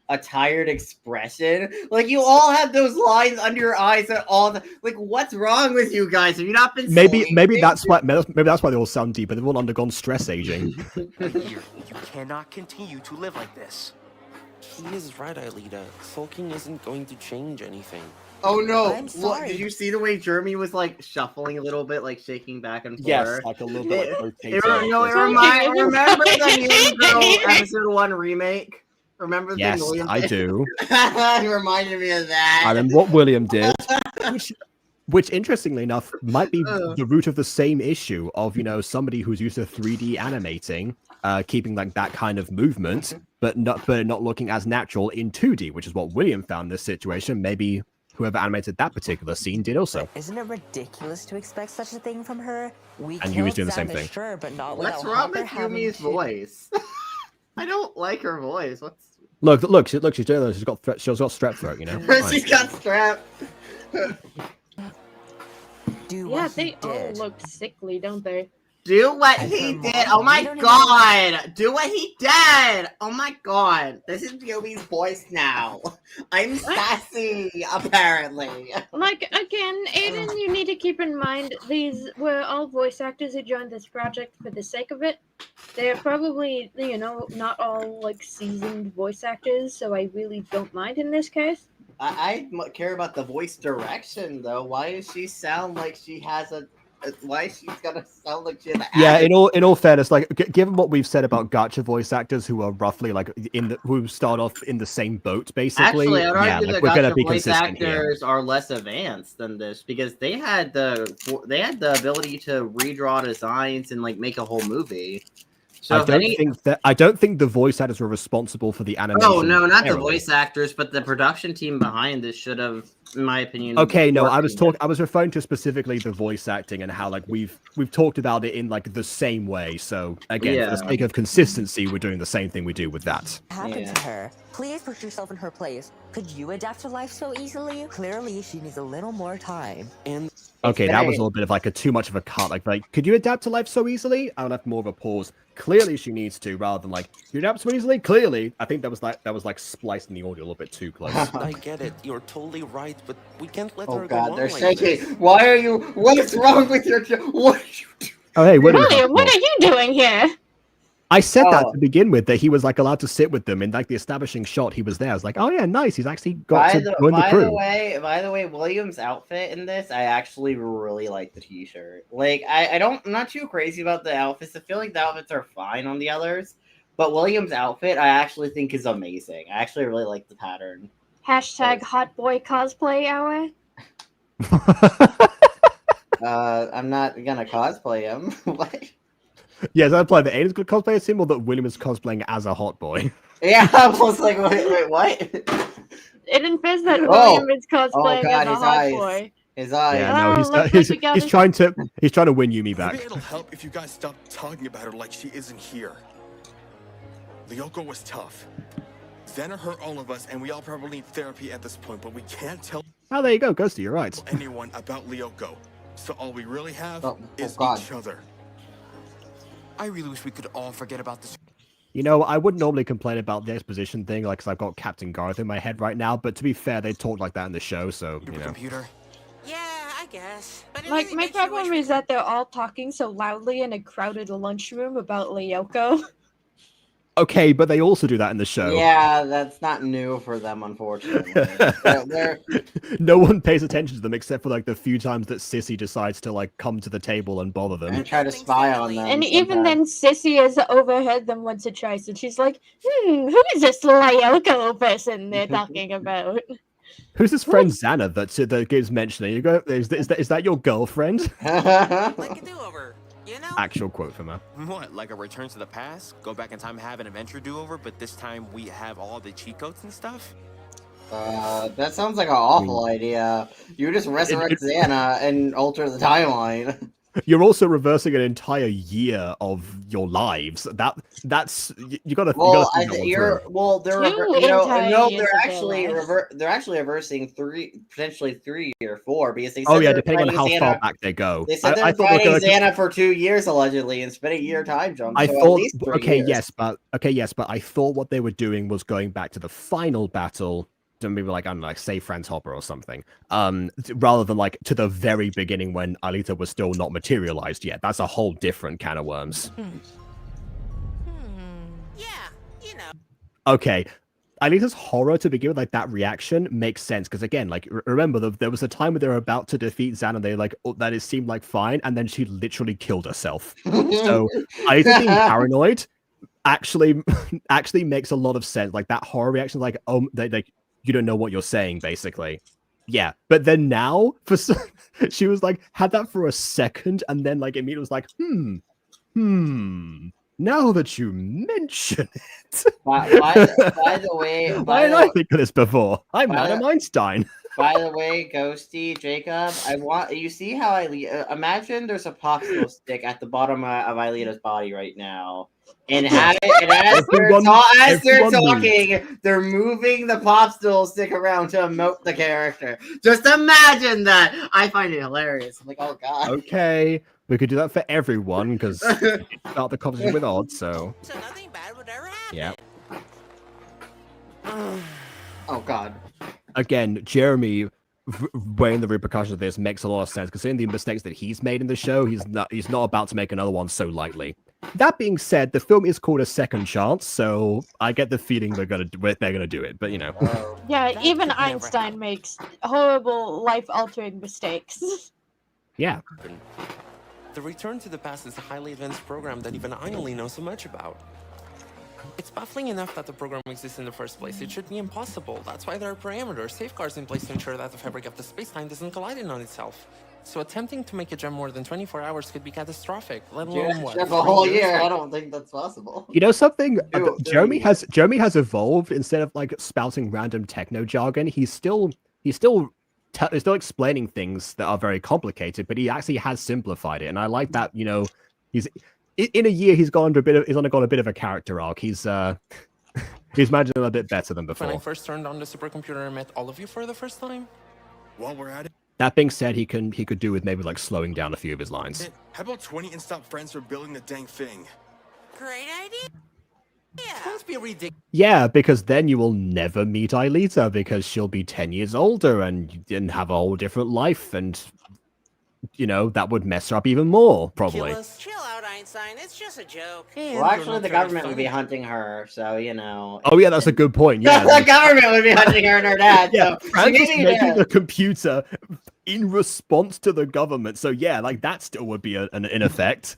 a tired expression. Like you all have those lines under your eyes at all. Like, what's wrong with you guys? Have you not been? Maybe that's why they all sound deep, but they've all undergone stress aging. You cannot continue to live like this. He is right, Aelita. Sulking isn't going to change anything. Oh no! I'm sorry. Did you see the way Jeremy was like shuffling a little bit, like shaking back and forth? Yes, like a little bit. Remember the Mean Girl episode 1 remake? Remember the yes, thing William I did? do. He reminded me of that. I remember what William did, which interestingly enough might be the root of the same issue of somebody who's used to 3D animating, keeping like that kind of movement, but not looking as natural in 2D, which is what William found in this situation. Maybe whoever animated that particular scene did also. Isn't it ridiculous to expect such a thing from her? And Yumi's doing the same thing. Sure, but not What's wrong with Yumi's voice? I don't like her voice. Look, she's doing this. She's got strep throat, She's got strep. They all look sickly, don't they? Do what he did. Oh my God. Do what he did. Oh my God. This is Yumi's voice now. I'm sassy, apparently. Like, again, Aidan, you need to keep in mind these were all voice actors who joined this project for the sake of it. They're probably, not all, like, seasoned voice actors, so I really don't mind in this case. I care about the voice direction, though. Why does she sound like she has why she's gonna sound like she has in all fairness, like given what we've said about gacha voice actors who are roughly like who start off in the same boat, basically. Actually, I'd argue like, the we're gonna gacha be voice consistent actors here. are less advanced than this because they had the ability to redraw designs and like make a whole movie. So I don't think the voice actors were responsible for the animation. Oh no, not the voice actors, but the production team behind this should have, in my opinion. Okay, no, I was referring to specifically the voice acting and how like we've talked about it in like the same way. So again, for the sake of consistency, we're doing the same thing we do with that. Happened to her. Please put yourself in her place. Could you adapt to life so easily? Clearly, she needs a little more time. And okay, that was a little bit of like a too much of a cut. Like, could you adapt to life so easily? I would have more of a pause. Clearly, she needs to, rather than like, you adapt so easily. Clearly, I think that was like splicing the audio a little bit too close. I get it. You're totally right, but we can't let Oh her God, go they're on like shaking. this. Why are you? What is wrong with your? What are you doing? Oh hey, William, what are you doing here? I said that to begin with, that he was like allowed to sit with them in like the establishing shot. He was there. I was like, oh yeah, nice. He's actually got to join the crew. By the way, William's outfit in this, I actually really like the t-shirt. Like, I'm not too crazy about the outfits. I feel like the outfits are fine on the others, but William's outfit, I actually think is amazing. I actually really like the pattern. Hashtag hot boy cosplay hour. I'm not gonna cosplay him. What? Yes, I play the Aidan's good cosplay as him, or that William is cosplaying as a hot boy. Yeah, I was like, wait, what? It says that William is cosplaying God, as a hot boy. His eyes. Yeah, no, he's trying to win Yumi back. Maybe it'll help if you guys stop talking about her like she isn't here. Lyoko was tough. Zen hurt all of us, and we all probably need therapy at this point, but we can't tell. Oh, there you go, Ghostie, you're right. Anyone about Lyoko. So all we really have is each other. I really wish we could all forget about this. You know, I wouldn't normally complain about the exposition thing, like, because I've got Captain Garth in my head right now, but to be fair, they talked like that in the show, so, you know. Computer. Yeah, I guess. But Like, my problem is that they're all talking so loudly in a crowded lunchroom about Lyoko. Okay, but they also do that in the show. Yeah, that's not new for them, unfortunately. No one pays attention to them except for like the few times that Sissy decides to like come to the table and bother them and try to spy on them. And even then, Sissy has overheard them once or twice, and she's like, who is this Lyoko person they're talking about? Who's this friend Xana that gives mentioning? You go, is that your girlfriend? Like a do-over, you know? Actual quote from her. What, like a return to the past? Go back in time, have an adventure do-over, but this time we have all the cheat codes and stuff? That sounds like an awful idea. You just resurrect Xana and alter the timeline. You're also reversing an entire year of your lives. That's you gotta. They're actually reversing potentially 3 or 4 because they said depending on how far back they go. They said they're fighting Xana for 2 years allegedly and spending a year time jump. I thought yes, but I thought what they were doing was going back to the final battle. Maybe like, I don't know, like say Franz Hopper or something, rather than like to the very beginning when Alita was still not materialized yet. That's a whole different can of worms. Yeah, you know. Okay, Alita's horror to begin with, like that reaction makes sense because again, like remember there was a time where they were about to defeat Xana and they like that it seemed like fine, and then she literally killed herself. So Alita being paranoid actually makes a lot of sense. Like that horror reaction, like you don't know what you're saying, basically. Yeah, but then now, she was like, had that for a second, and then like immediately was like, now that you mention it. By the way, why did I think of this before? I'm Adam Einstein. By the way, Ghostie, Jacob, you see how imagine there's a popsicle stick at the bottom of Aelita's body right now. And as they're talking, they're moving the popsicle stick around to emote the character. Just imagine that. I find it hilarious. I'm like, oh god. Okay, we could do that for everyone because start the conversation with odds. So nothing bad would ever happen. Yeah. Oh god. Again, Jeremy weighing the repercussions of this makes a lot of sense, considering the mistakes that he's made in the show. He's not about to make another one so lightly. That being said, the film is called A Second Chance, so I get the feeling they're gonna do it. But you know, yeah, even Einstein makes horrible, life-altering mistakes. Yeah. The Return to the Past is a highly advanced program that even I only know so much about. It's baffling enough that the program exists in the first place. It should be impossible. That's why there are parameters, safeguards in place to ensure that the fabric of the space-time doesn't collide in on itself. So attempting to make a gem more than 24 hours could be catastrophic, let Yeah, alone what? a 3 whole years? year. I don't think that's possible. You know something? Ew, Jeremy ew. has evolved. Instead of like spouting random techno jargon, he's still explaining things that are very complicated, but he actually has simplified it, and I like that. You know, he's in a year he's undergone a bit of a character arc. He's managing a bit better than When I before. first turned on the supercomputer, I met all of you for the first time. While we're at it, That being said, he could do with maybe like slowing down a few of his lines. how about 20 and stop friends for building the dang thing? Great idea. Yeah. Don't be ridiculous. Yeah, because then you will never meet Aelita because she'll be 10 years older and have a whole different life, and you know that would mess her up even more, probably. Chill out, Einstein. It's just a joke. Well, actually, the government would be hunting her, so you know. Oh yeah, that's a good point. Yeah, the government would be hunting her and her dad. yeah, So Francis she making needed the computer in response to the government. So yeah, like that still would be in effect.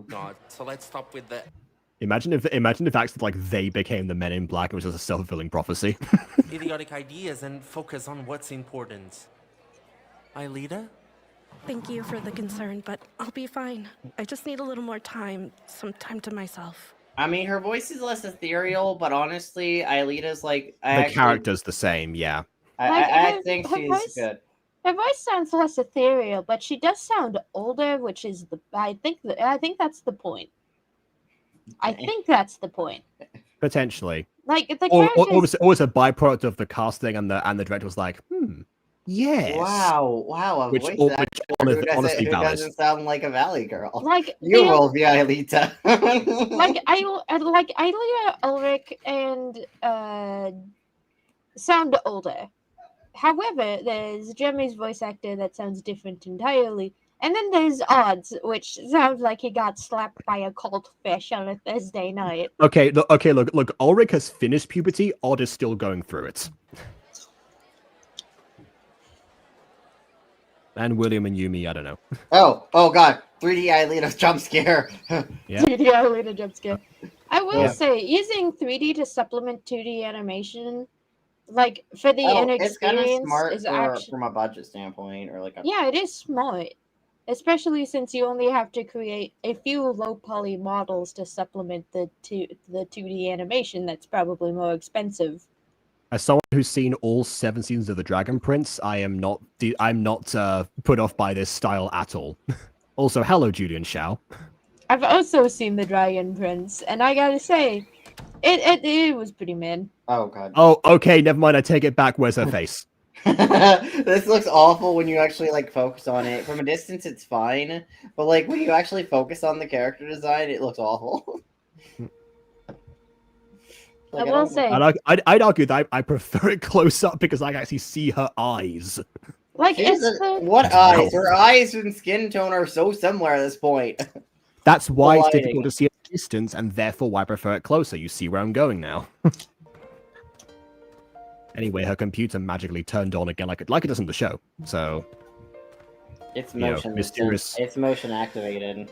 God, so let's stop with the Imagine if actually like they became the Men in Black. It was just a self-fulfilling prophecy. idiotic ideas and focus on what's important. Aelita? Thank you for the concern, but I'll be fine. I just need a little more time, some time to myself. I mean, her voice is less ethereal, but honestly, Aelita's like The character's the same, yeah. I think she's good. Her voice sounds less ethereal, but she does sound older, which is I think that's the point. I think that's the point. Potentially. Like the Or characters. it's a byproduct of the casting, and the director was like, yes. Wow, a Which- voice or- actor which who honestly who valid. doesn't sound like a Valley girl. Like You the- will be Aelita. like Ailea Ulrich and sound older. However, there's Jeremy's voice actor that sounds different entirely. And then there's Odds, which sounds like he got slapped by a cold fish on a Thursday night. Okay, look. Ulrich has finished puberty. Odd is still going through it. And William and Yumi, I don't know. Oh god, 3D Aelita jump scare. Yeah. 3D Aelita jump scare. I will Yeah. say, using 3D to supplement 2D animation, like for the It's kind of inexperience, smart is actually from a budget standpoint, or like a yeah, it is smart. Especially since you only have to create a few low poly models to supplement the 2D animation that's probably more expensive. As someone who's seen all 7 seasons of The Dragon Prince, I'm not put off by this style at all. Also, hello, Julian Shao. I've also seen The Dragon Prince, and I gotta say, it was pretty mid. Oh god. Oh, okay, never mind. I take it back. Where's her face? This looks awful when you actually like focus on it. From a distance, it's fine, but like when you actually focus on the character design, it looks awful. I will say, I'd argue that I prefer it close up because I can actually see her eyes. like it's what eyes? Her eyes and skin tone are so similar at this point. That's why it's lighting. difficult to see at a distance, and therefore why I prefer it closer. You see where I'm going now. Anyway, her computer magically turned on again, like it does in the show. So It's you know, motion. mysterious. It's motion activated.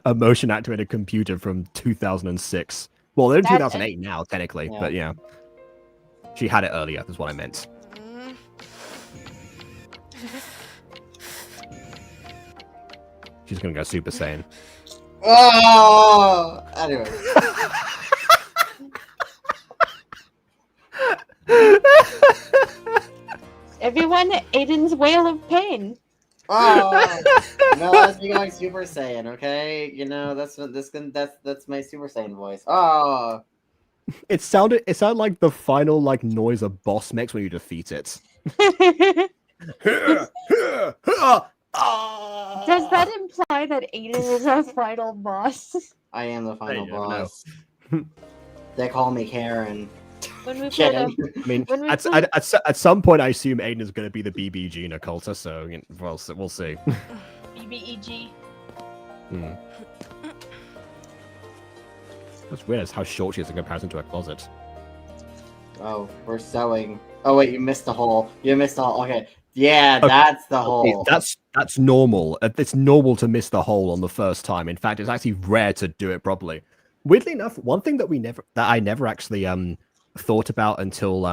A motion activated computer from 2006. Well, they're in That's- 2008 now, technically, Yeah. but yeah. She had it earlier, is what I meant. She's gonna go Super Saiyan. Oh, anyway. everyone, Aiden's Wail of Pain. Oh, no, that's me going Super Saiyan. Okay, you know that's my Super Saiyan voice. Oh, It sounded like the final like noise a boss makes when you defeat it. Does that imply that Aiden is our final boss? I am the final Hey, you never know. boss. They call me Karen. When we put Kidding. I mean, When we at some point, I assume Aiden is going to be the BBG in Occulta, so you know, we'll see. BBEG. What's weird is how short she is in comparison to her closet. Oh, we're sewing. Oh wait, you missed the hole. You missed the hole. Okay, yeah, Okay. that's the hole. That's normal. It's normal to miss the hole on the first time. In fact, it's actually rare to do it properly. Weirdly enough, one thing that I never actually thought about until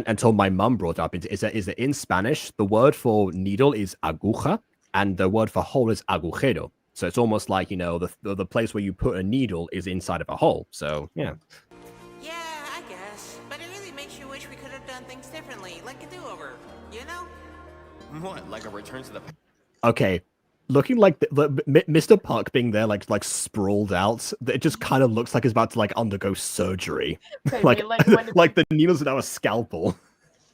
until my mum brought up, is that in Spanish, the word for needle is aguja, and the word for hole is agujero. So it's almost like, you know, the place where you put a needle is inside of a hole. So, yeah. Yeah, I guess. But it really makes you wish we could have done things differently, like a do-over, you know? What, like a return to the past? Okay. Looking like Mr. Puck being there, like sprawled out, it just kind of looks like he's about to like undergo surgery. like like the needles are now a scalpel.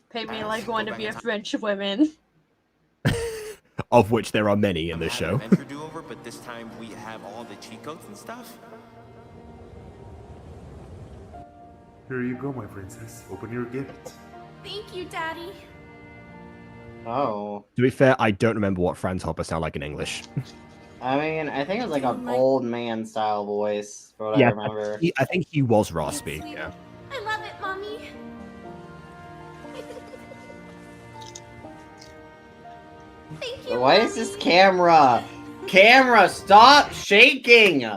Pay me like one of your French women. Of which there are many in this show. Adventure do-over, but this time we have all the cheat codes and stuff. Here you go, my princess. Open your gift. Thank you, Daddy. Oh. To be fair, I don't remember what Franz Hopper sound like in English. I mean, I think it was like an old man style voice, for what I remember. I think he was raspy. Yeah. I love it, Mommy. Thank you. Why is this camera? Camera, stop shaking!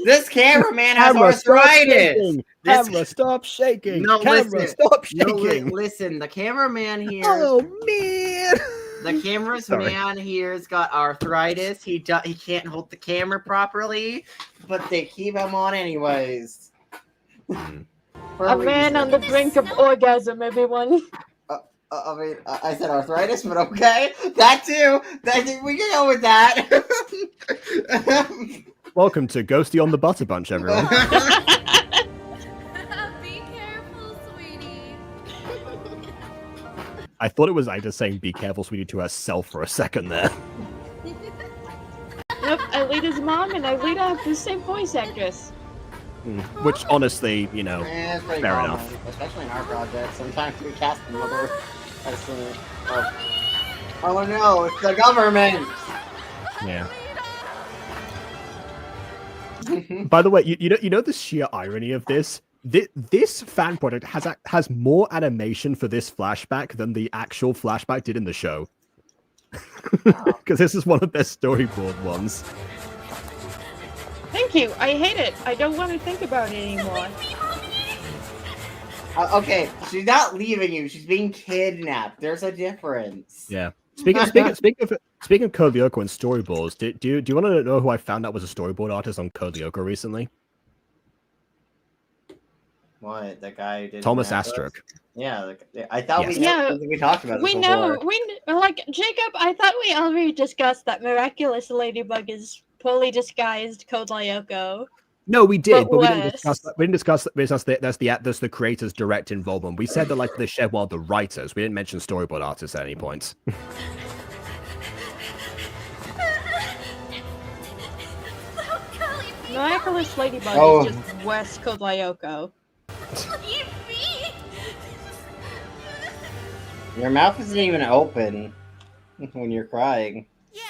This cameraman has arthritis! Camera, stop shaking! No, Camera, listen. stop shaking! No, listen, the cameraman here... Oh, man! The camera's man here's got arthritis. He can't hold the camera properly, but they keep him on anyways. A man on the brink of orgasm, everyone. I mean, I said arthritis, but okay. That too. We can go with that. Welcome to Ghostie on the Butter Bunch, everyone. Be careful, sweetie. I thought it was Ida saying "Be careful, sweetie" to herself for a second there. Yep, Aelita's mom and Aelita have the same voice actress. Which, honestly, you know, it's pretty fair common, enough. especially in our project. Sometimes we cast the mother. Oh no, it's the government. Yeah. By the way, you know the sheer irony of this. This fan project has more animation for this flashback than the actual flashback did in the show. Because this is one of their storyboard ones. Thank you. I hate it. I don't want to think about it anymore. Okay, she's not leaving you. She's being kidnapped. There's a difference. Yeah. Speaking of Code Lyoko and storyboards, do you want to know who I found out was a storyboard artist on Code Lyoko recently? What, the guy who did Thomas Astruc. Yeah, I thought we talked about it we before. Like, Jacob, I thought we already discussed that Miraculous Ladybug is poorly disguised Code Lyoko. No, we did, but we didn't discuss that's the creator's direct involvement. We said that like they shared one of the writers. We didn't mention storyboard artists at any point. Miraculous Ladybug is just West Code Lyoko. Your mouth isn't even open when you're crying. Yeah,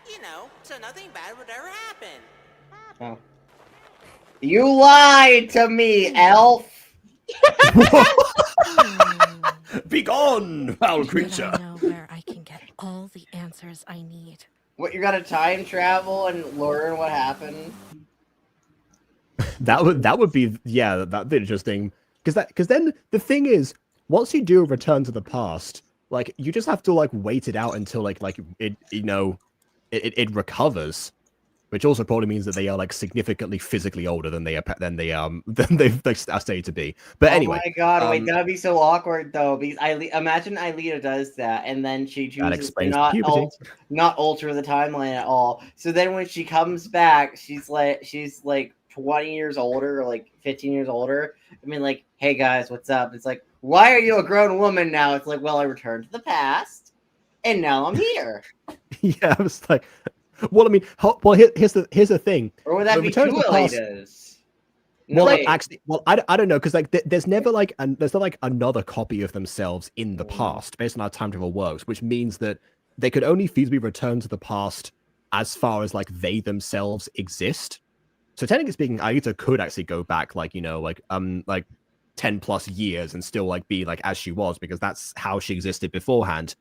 you know, so nothing bad would ever happen. Oh. You lied to me, elf! Be gone, foul creature! I know where I can get all the answers I need. What, you gotta time travel and learn what happened? That would be that'd be interesting. Because then the thing is, once you do a return to the past, like you just have to like wait it out until like it it recovers, which also probably means that they are like significantly physically older than they are stated to be. But anyway, oh my god, wait, that'd be so awkward though. Because imagine Aelita does that, and then she chooses to not alter the timeline at all. So then when she comes back, she's like 20 years older, or like 15 years older. I mean, like, hey guys, what's up? It's like, why are you a grown woman now? It's like, well, I returned to the past, and now I'm here. Yeah, I was like, well, I mean, here's the thing. Or would that be two Aelitas? Well, like, actually, I don't know, because like there's never like there's not like another copy of themselves in the past based on how time travel works, which means that they could only feasibly return to the past as far as like they themselves exist. So technically speaking, Aelita could actually go back like 10 plus years and still like be like as she was, because that's how she existed beforehand.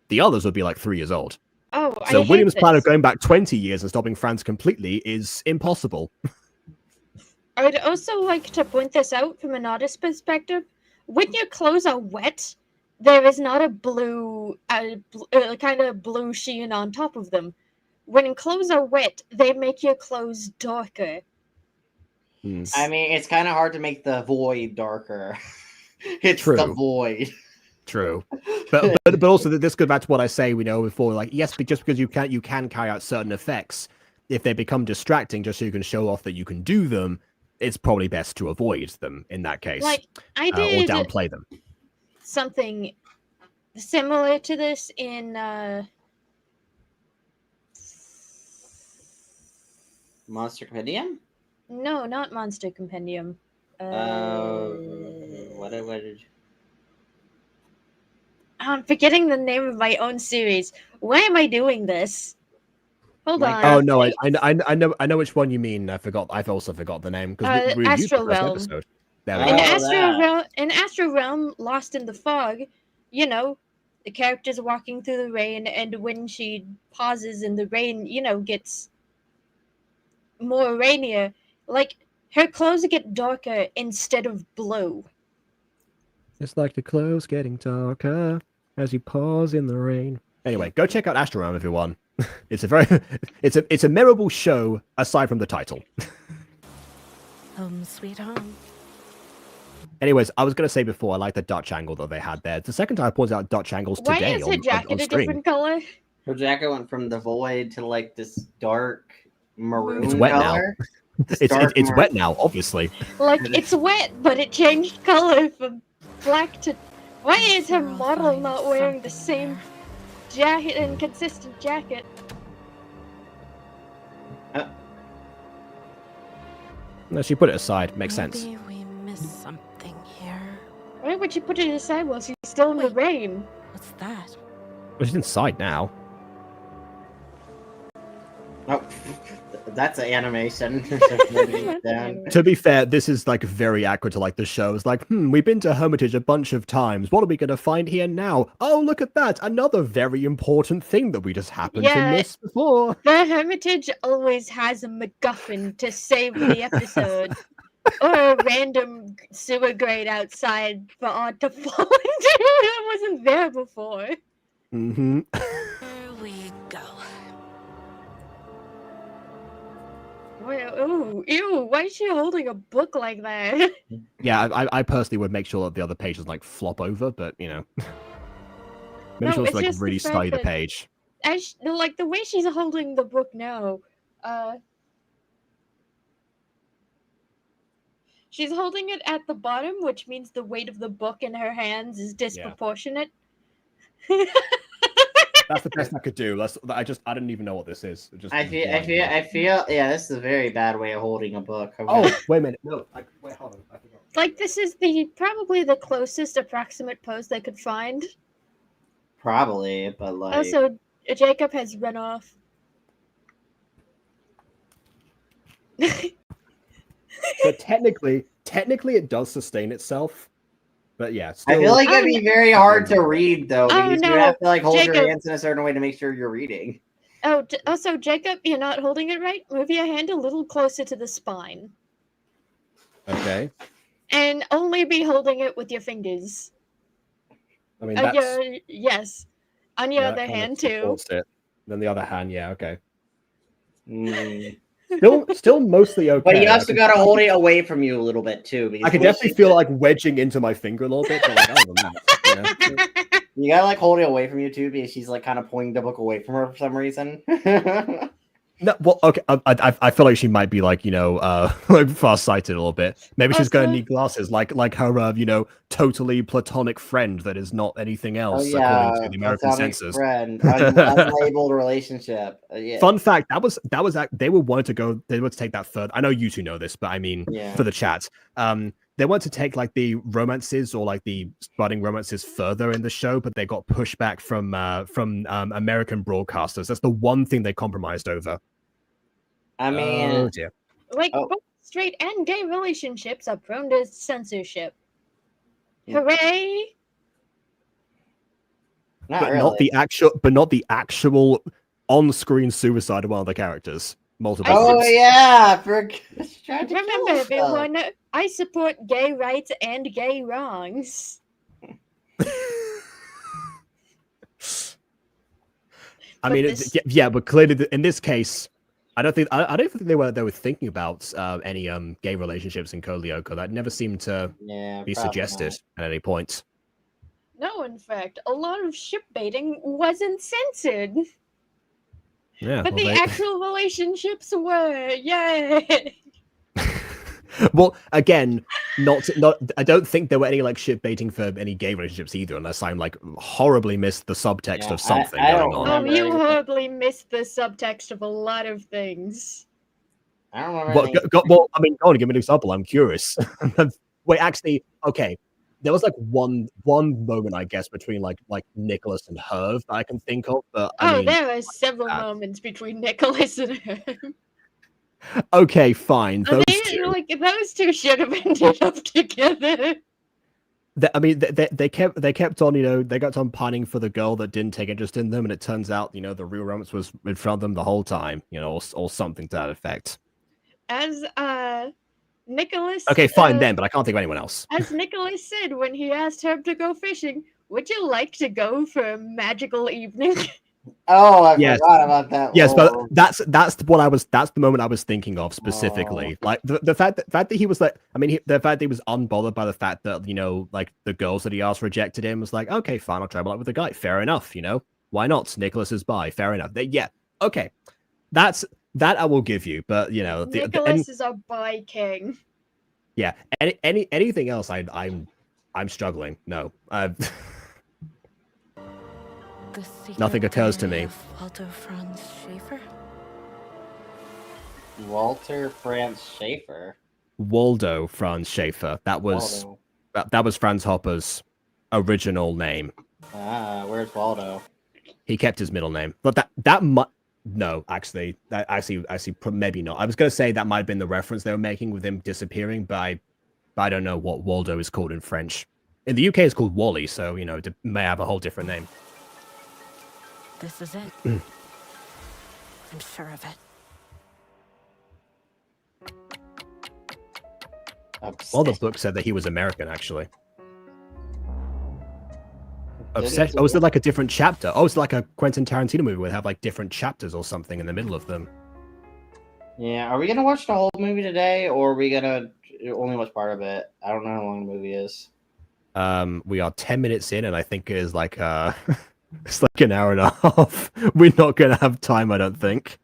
The others would be like 3 years old. Oh, so William's plan of going back 20 years and stopping Franz completely is impossible. I would also like to point this out from an artist perspective. when your clothes are wet, there is not a blue, kind of blue sheen on top of them. When clothes are wet, they make your clothes darker. I mean, it's kind of hard to make the void darker. It's the True. void. True, but also this goes back to what I say we know before. Like, yes, but just because you can carry out certain effects, if they become distracting, just so you can show off that you can do them, it's probably best to avoid them in that case. Like I or did downplay them. something similar to this in Monster Compendium? No, not Monster Compendium. What did you... I'm forgetting the name of my own series. Why am I doing this? Hold on. Oh no, I know which one you mean. I've also forgot the name because we reviewed the Astral first Realm. episode. There we In go. Astral Realm, Lost in the Fog, you know, the character's walking through the rain, and when she pauses in the rain, you know, gets more rainier. Like, her clothes get darker instead of blue. It's like the clothes getting darker as you pause in the rain. Anyway, go check out Astral Realm, everyone. It's a very, it's a memorable show aside from the title. Home sweet home. Anyways, I was going to say before, I like the Dutch angle that they had there. It's the second time I pointed out Dutch angles Why today is her jacket on a stream. different color? Her jacket went from the void to like this dark maroon It's wet color. now. It's wet now, obviously. Like, it's wet, but it changed color from black to... Why is her model not wearing the same jacket and consistent jacket? No, she put it aside. Makes sense. Maybe we missed something here. Why would you put it aside while she's still in the rain? What's that? Well, she's inside now. Oh, that's an animation. To be fair, this is like very accurate to like the show. It's like, we've been to Hermitage a bunch of times. What are we going to find here now? Oh, look at that. Another very important thing that we just happened to miss before. The Hermitage always has a MacGuffin to save the episode. Or a random sewer grate outside for Odd to fall into that wasn't there before. Mm-hmm. Here we go. Well, ooh, ew, why is she holding a book like that? Yeah, I personally would make sure that the other pages like flop over, but you know, make No, sure it's it's like just the really fact study the that- page. Like the way she's holding the book now, she's holding it at the bottom, which means the weight of the book in her hands is disproportionate. That's the best I could do. I didn't even know what this is. I feel. Yeah, this is a very bad way of holding a book. Oh, wait a minute. No, wait, hold on. I forgot. Like this is probably the closest approximate pose they could find. Probably, but like. Also, Jacob has run off. So technically, it does sustain itself. But yeah, I feel like it'd be very hard to read though, because you have to like hold your hands in a certain way to make sure you're reading. Oh, also, Jacob, you're not holding it right. Move your hand a little closer to the spine. Okay. And only be holding it with your fingers. I mean, that's... yes. On your other hand too. Then the other hand, yeah, okay. Still mostly okay. But you also gotta hold it away from you a little bit too. I can definitely feel like wedging into my finger a little bit. But like, other than that, you gotta like hold it away from you too, because she's like kind of pointing the book away from her for some reason. No, well, okay. I feel like she might be like, like far-sighted a little bit. Maybe she's going to need glasses, like her, totally platonic friend that is not anything else, according to the American censors. Friend, unlabeled relationship. Yeah. Fun fact: they wanted to take that further. I know you two know this, but I mean, for the chat, they wanted to take like the romances or like the budding romances further in the show, but they got pushback from American broadcasters. That's the one thing they compromised over. I mean, both straight and gay relationships are prone to censorship. Hooray! Not the actual on-screen suicide of one of the characters. multiple Oh groups. yeah, Remember, everyone, I support gay rights and gay wrongs. I mean, yeah, but clearly in this case, I don't think they were thinking about any gay relationships in Code Lyoko. That never seemed to be suggested at any point. No, in fact, a lot of ship baiting wasn't censored. Yeah, But well, the actual relationships were, yay! Well, again, not. I don't think there were any like ship baiting for any gay relationships either, unless I'm like horribly missed the subtext of something going on. Oh, you horribly missed the subtext of a lot of things. I don't remember. Well, I mean, go on, give me an example. I'm curious. Wait, actually, okay. There was like one moment, I guess, between like Nicholas and Herv that I can think of. But I mean, there are several moments between Nicholas and her. Okay, fine. Those two should have ended up together. They kept on, they got on pining for the girl that didn't take interest in them, and it turns out, the real romance was in front of them the whole time, or something to that effect. As Nicholas. Okay, fine then, but I can't think of anyone else. As Nicholas said when he asked Herb to go fishing, would you like to go for a magical evening? Oh, I forgot about that. Yes, but that's the moment I was thinking of specifically. Like the fact that he was like, the fact that he was unbothered by the fact that like the girls that he asked rejected him was like, okay, fine, I'll travel out with the guy. Fair enough, why not? Nicholas is bi. Fair enough. Yeah, okay, that I will give you. But Nicholas is a bi king. Yeah, anything else, I'm struggling. No, nothing occurs to me. Walter Franz Schaefer? Walter Franz Schaefer? Waldo Franz Schaefer. That was Franz Hopper's original name. Where's Waldo? He kept his middle name. But that might... No, actually, maybe not. I was going to say that might have been the reference they were making with him disappearing, but I don't know what Waldo is called in French. In the UK, it's called Wally, so, it may have a whole different name. This is it. I'm sure of it. Well, the book said that he was American, actually. Obsessed. Oh, is it like a different chapter? Oh, it's like a Quentin Tarantino movie where they have like different chapters or something in the middle of them. Yeah, are we gonna watch the whole movie today, or are we gonna only watch part of it? I don't know how long the movie is. We are 10 minutes in, and I think it is like it's like an hour and a half. We're not gonna have time, I don't think.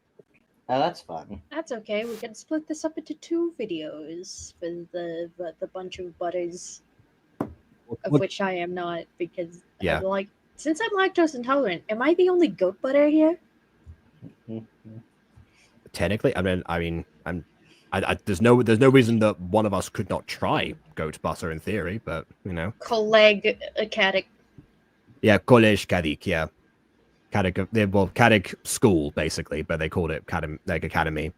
Oh, that's fun. That's okay. We can split this up into 2 videos for the bunch of butters, of which I am not, because since I'm lactose intolerant, am I the only goat butter here? Technically, there's no reason that one of us could not try goat butter in theory, but College Academic. Yeah, College Cadic, yeah. Cadig school, basically, but they called it academy.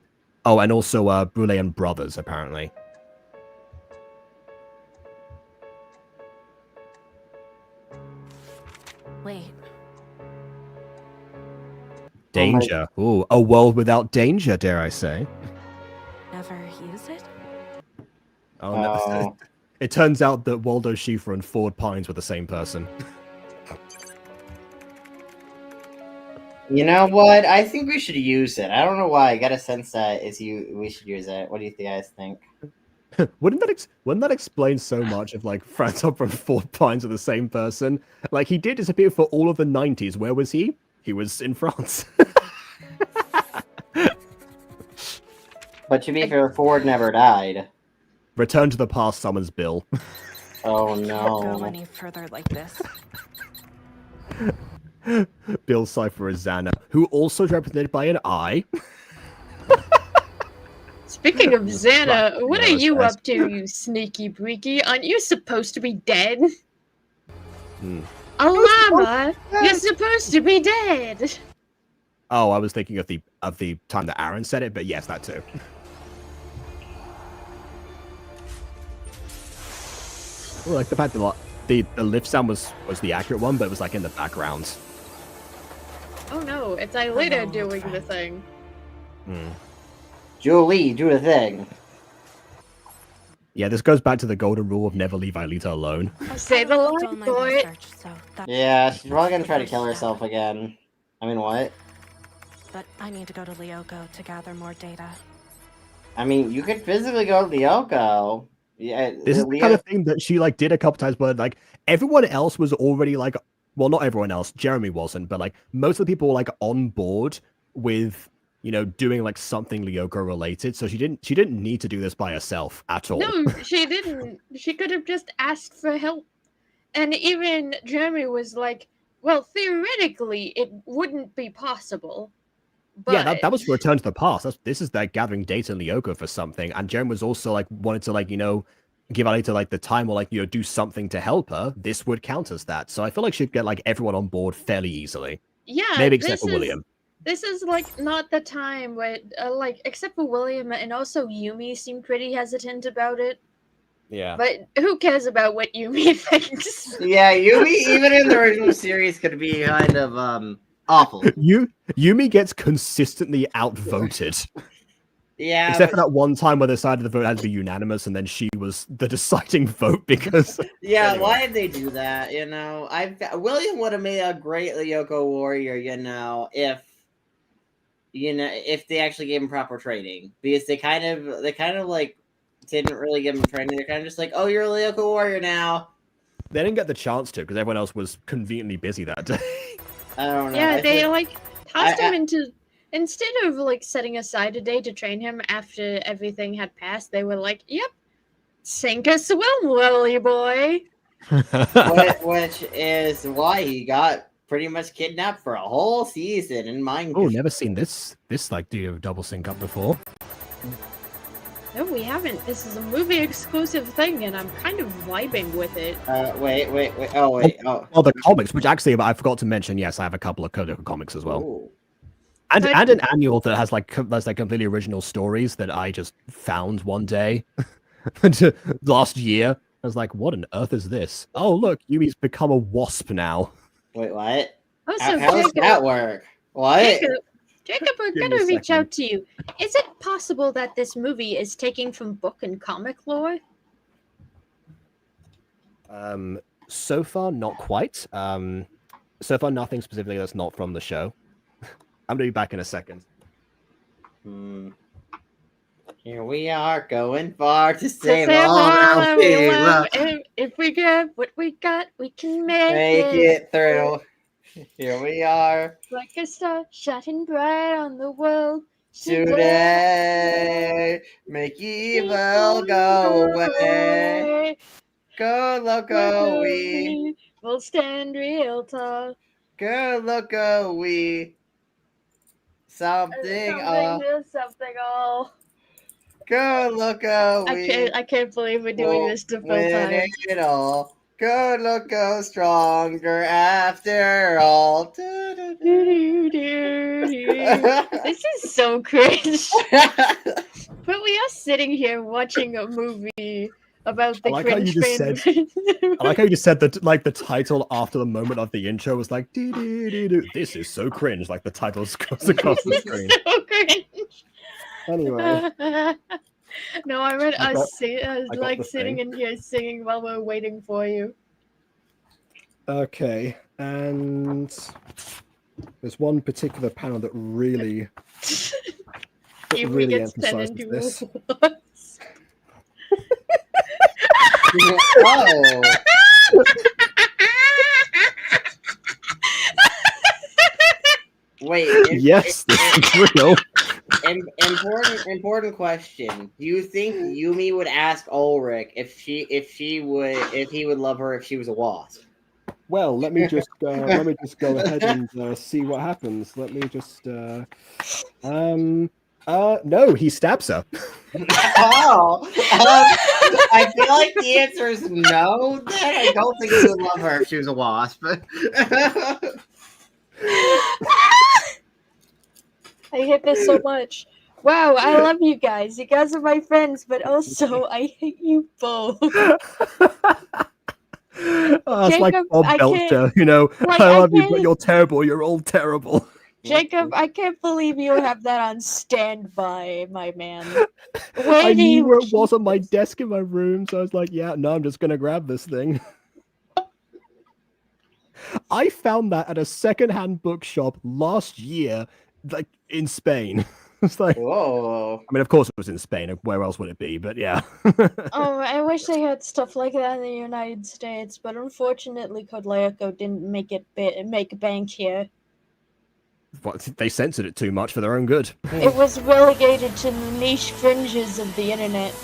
Oh, and also Brule and Brothers, apparently. Wait. Danger. Ooh, a world without danger, dare I say. Never use it? Oh, no. It turns out that Waldo Schaefer and Ford Pines were the same person. You know what? I think we should use it. I don't know why. I got a sense that we should use it. What do you guys think? Wouldn't that explain so much if like Franz Hopper and Ford Pines are the same person? Like he did disappear for all of the 90s. Where was he? He was in France. But to be fair, Ford never died. Return to the Past summons Bill. Oh Can't no. go any further like this. Bill Cipher is Xana, who also is represented by an I. Speaking of Xana, what are you up to, you sneaky breaky? Aren't you supposed to be dead? A llama! You're supposed to be dead! Oh, I was thinking of the time that Aaron said it, but yes, that too. Well, like the fact that the lift sound was the accurate one, but it was like in the background. Oh no, it's Aelita doing the thing. Julie, do the thing. Yeah, this goes back to the golden rule of never leave Aelita alone. Say the All line my for it. research, so that, Yeah, she's probably gonna try to first kill step. herself again. I mean, what? but I need to go to Lyoko to gather more data. I mean, you could physically go to Lyoko. Yeah, This is the kind of thing that she like did a couple times, but like everyone else was already like, well, not everyone else. Jeremy wasn't, but like most of the people were like on board with, you know, doing like something Lyoko related. So she didn't need to do this by herself at all. No, she didn't. She could have just asked for help. And even Jeremy was like, well, theoretically, it wouldn't be possible. But... Yeah, that was Return to the Past. This is that gathering data in Lyoko for something. And Jeremy was also like wanted to like, you know, give Aelita like the time or like, you know, do something to help her. This would count as that. So I feel like she'd get like everyone on board fairly easily. Yeah, maybe except for William. This is like not the time where like except for William and also Yumi seemed pretty hesistant about it. Yeah. But who cares about what Yumi thinks? Yeah, Yumi, even in the original series, could be kind of awful. Yumi gets consistently outvoted. Yeah, except for that one time where they decided the vote had to be unanimous, and then she was the deciding vote because. Yeah, why did they do that? You know, William would have made a great Lyoko warrior. You know, if they actually gave him proper training, because they kind of like didn't really give him training. They're kind of just like, oh, you're a Lyoko warrior now. They didn't get the chance to because everyone else was conveniently busy that day. I don't know. Yeah, they like tossed him into. Instead of like setting aside a day to train him after everything had passed, they were like, "Yep, sink or swim, Willie boy." Which is why he got pretty much kidnapped for a whole season in Minecraft. Oh, never seen this like double sync up before. No, we haven't. This is a movie exclusive thing, and I'm kind of vibing with it. Wait. Oh, wait. Oh, the comics, which actually I forgot to mention. Yes, I have a couple of Kodaka comics as well. Ooh. And an annual that has like completely original stories that I just found one day last year. I was like, what on earth is this? Oh, look, Yumi's become a wasp now. Wait, what? Oh, so How does that work? What? Jacob, we're gonna reach out to you. Is it possible that this movie is taking from book and comic lore? So far, not quite. So far, nothing specifically that's not from the show. I'm gonna be back in a second. Here we are, going far to save all our people. If we get what we got, we can make it through. Here we are, like a star shining bright on the world today. Make evil go away. Go Loco, we will stand real tall. Go Loco, we something all. Go Loco, we I can't believe we're doing this to full time. It all. Go Loco, stronger after all. This is so cringe. But we are sitting here watching a movie about the cringe fan. I like how you just said that, like the title after the moment of the intro was like, this is so cringe. Like the title goes across the screen. So cringe. Anyway. No, I meant us sitting in here singing while we're waiting for you. Okay, and there's one particular panel that really, emphasizes this. Oh. Wait. Yes, this is real. Important question. Do you think Yumi would ask Ulrich if he would love her if she was a wasp? Well, let me just go ahead and see what happens. Let me just no, he stabs her. Oh, I feel like the answer is no. Then I don't think he would love her if she was a wasp. I hate this so much. Wow, I love you guys. You guys are my friends, but also I hate you both. It's like Bob Belcher, you know. I love you, but you're terrible. You're all terrible. Jacob, I can't believe you have that on standby, my man. I Do knew you where it keep was on my this? desk in my room, so I was like, yeah, no, I'm just gonna grab this thing. I found that at a secondhand bookshop last year, like in Spain. It's like, Whoa. I mean, of course it was in Spain. Where else would it be? But yeah. Oh, I wish they had stuff like that in the United States, but unfortunately, Code Lyoko didn't make bank here. What, they censored it too much for their own good. It was relegated to the niche fringes of the internet.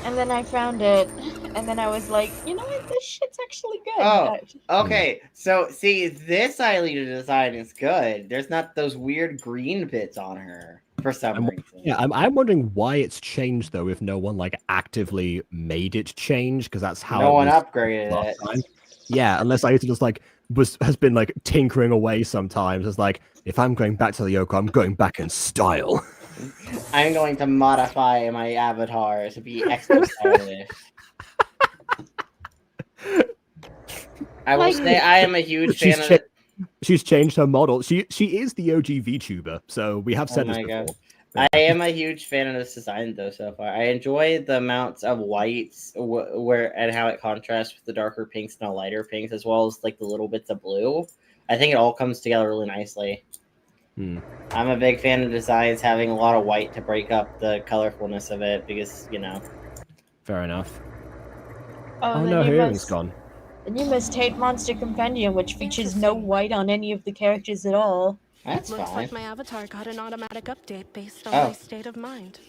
And then I found it, and then I was like, you know what, this shit's actually good. Oh, okay. So, see, this Aelita design is good. There's not those weird green bits on her for some reason. Yeah, I'm wondering why it's changed though, if no one like actively made it change, because that's how No it one was upgraded last it. time. Yeah, unless Aelita just like has been like tinkering away sometimes. It's like, if I'm going back to the Lyoko, I'm going back in style. I'm going to modify my avatar to be extra stylish. I will say I am a huge fan of it. She's changed her model. She is the OG VTuber, so we have said this before. I am a huge fan of this design though so far. I enjoy the amounts of whites and how it contrasts with the darker pinks and the lighter pinks, as well as like the little bits of blue. I think it all comes together really nicely. I'm a big fan of designs having a lot of white to break up the colorfulness of it, because, you know. Fair enough. Oh no, her earring's gone. And you must hate Monster Compendium, which features no white on any of the characters at all. That's Looks fine. like my avatar got an automatic update based on my state of mind.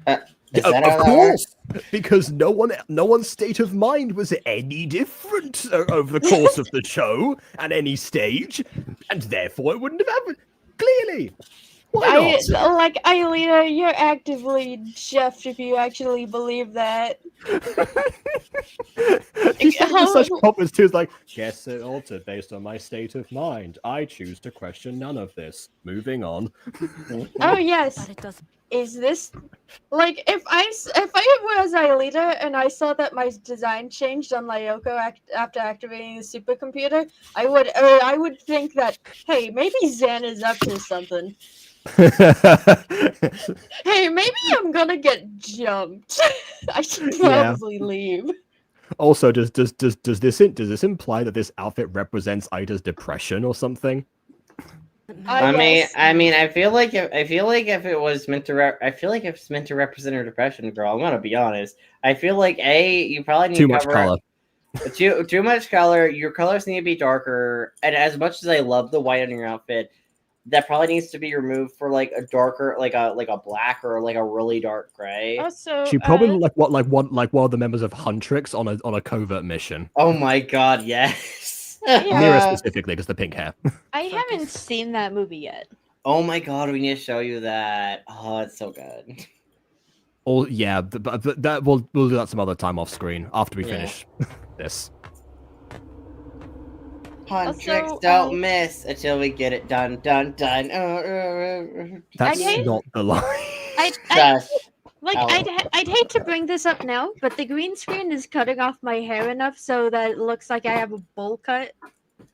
Of course, because no one's state of mind was any different over the course of the show at any stage, and therefore it wouldn't have happened. Clearly, why not? Like Aelita, you're actively chuffed if you actually believe that. She's having such comments too. It's like, guess it altered based on my state of mind. I choose to question none of this. Moving on. Oh yes. Is this like if I was Aelita and I saw that my design changed on Lyoko after activating the supercomputer, I would think that, hey, maybe Zan is up to something. Hey, maybe I'm gonna get jumped. I should probably leave. Also, does this imply that this outfit represents Ida's depression or something? I mean, I feel like if it was meant to if it's meant to represent her depression, girl, I'm gonna be honest. I feel like you probably need too much color. Too much color. Your colors need to be darker. And as much as I love the white on your outfit, that probably needs to be removed for like a darker, like a black or like a really dark gray. Also, she probably looked like one of the members of Huntrix on a covert mission. Oh my god, yes. Mira specifically, because the pink hair. I haven't seen that movie yet. Oh my god, we need to show you that. Oh, it's so good. Oh yeah, but that we'll do that some other time off screen after we finish this. Huntrix don't miss until we get it done. That's not the line. I'd hate to bring this up now, but the green screen is cutting off my hair enough so that it looks like I have a bowl cut.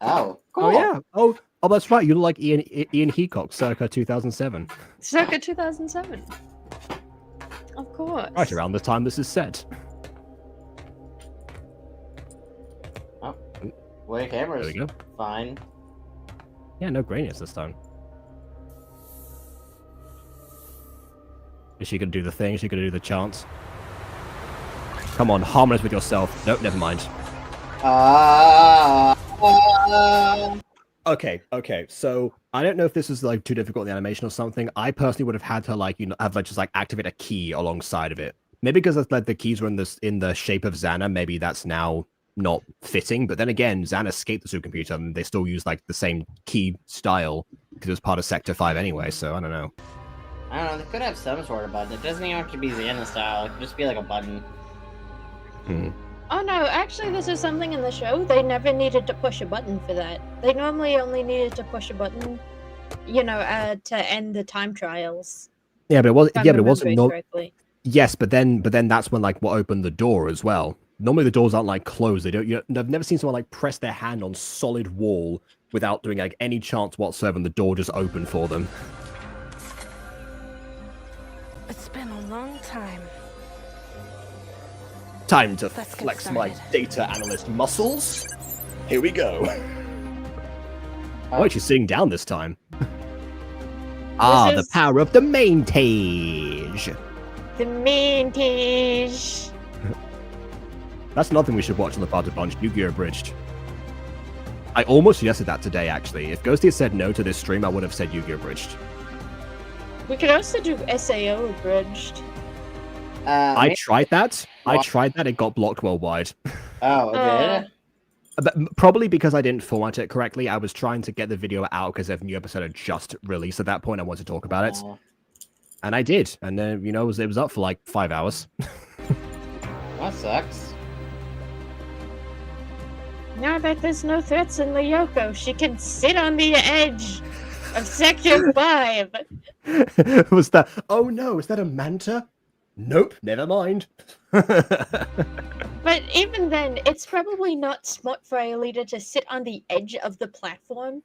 Oh, cool. Oh yeah. Oh, that's right. You look like Ian Heacock, circa 2007. Circa 2007. Of course. Right around the time this is set. Oh, wait, camera's there we go. Fine. Yeah, no graininess this time. Is she gonna do the thing? Is she gonna do the chants? Come on, harmonize with yourself. Nope, never mind. Okay. So I don't know if this is like too difficult in the animation or something. I personally would have had her like just like activate a key alongside of it. Maybe because like the keys were in the shape of Xana. Maybe that's now not fitting. But then again, Xana escaped the supercomputer and they still use like the same key style because it was part of Sector 5 anyway. So I don't know. I don't know, they could have some sort of button. It doesn't even have to be Xana style. It could just be like a button. Oh no, actually this is something in the show. They never needed to push a button for that. They normally only needed to push a button, to end the time trials. Yeah, but it was it wasn't correctly. Yes, but then that's when like what opened the door as well. Normally the doors aren't like closed. They don't. I've never seen someone like press their hand on solid wall without doing like any chance whatsoever, and the door just opened for them. It's been a long time. Time to Let's get flex my started. data analyst muscles. Here we go. Oh, she's sitting down this time. The power of the main tage. The main tage. That's another thing we should watch on the Butter Bunch, Yu-Gi-Oh! Abridged. I almost suggested that today, actually. If Ghostie had said no to this stream, I would have said Yu-Gi-Oh! Abridged. We could also do SAO abridged. I tried that. It got blocked worldwide. Oh, it did? But probably because I didn't format it correctly. I was trying to get the video out because a new episode had just released at that point. I wanted to talk about it. And I did. And then, you know, it was up for like 5 hours. That sucks. Now that there's no threats in Lyoko, she can sit on the edge of Sector 5. Was that... Oh no, is that a manta? Nope, never mind. But even then, it's probably not smart for a leader to sit on the edge of the platform.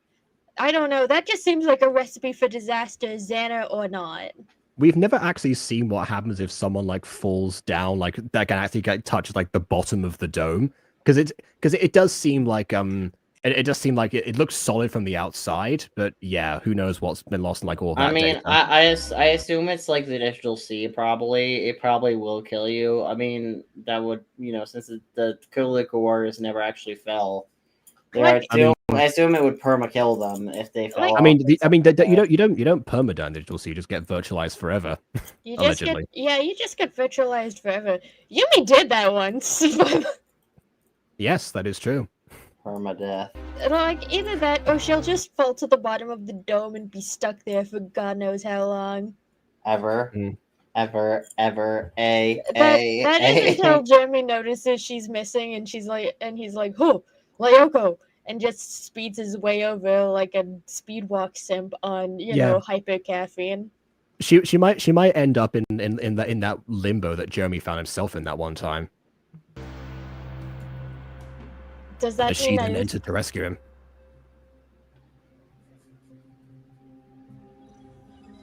I don't know, that just seems like a recipe for disaster, Xana or not. We've never actually seen what happens if someone like falls down, like that can actually touch like the bottom of the dome. Because it does seem like it does seem like it looks solid from the outside, but yeah, who knows what's been lost in like all that. I mean, data. I assume it's like the digital C. Probably it probably will kill you. I mean, that would, you know, since the Lyoko warriors never actually fell. I assume it would perma kill them if they fell. I mean, you don't permadown digital C. You just get virtualized forever. You just you just get virtualized forever. Yumi did that once. Yes, that is true. Permadeath. Like, either that, or she'll just fall to the bottom of the dome and be stuck there for God knows how long. Ever. Ever. That is until Jeremy notices she's missing, and he's like, "Oh, Lyoko," and just speeds his way over like a speedwalk simp on, you know, hyper caffeine. She might end up in that limbo that Jeremy found himself in that one time. Does that she then entered to rescue him?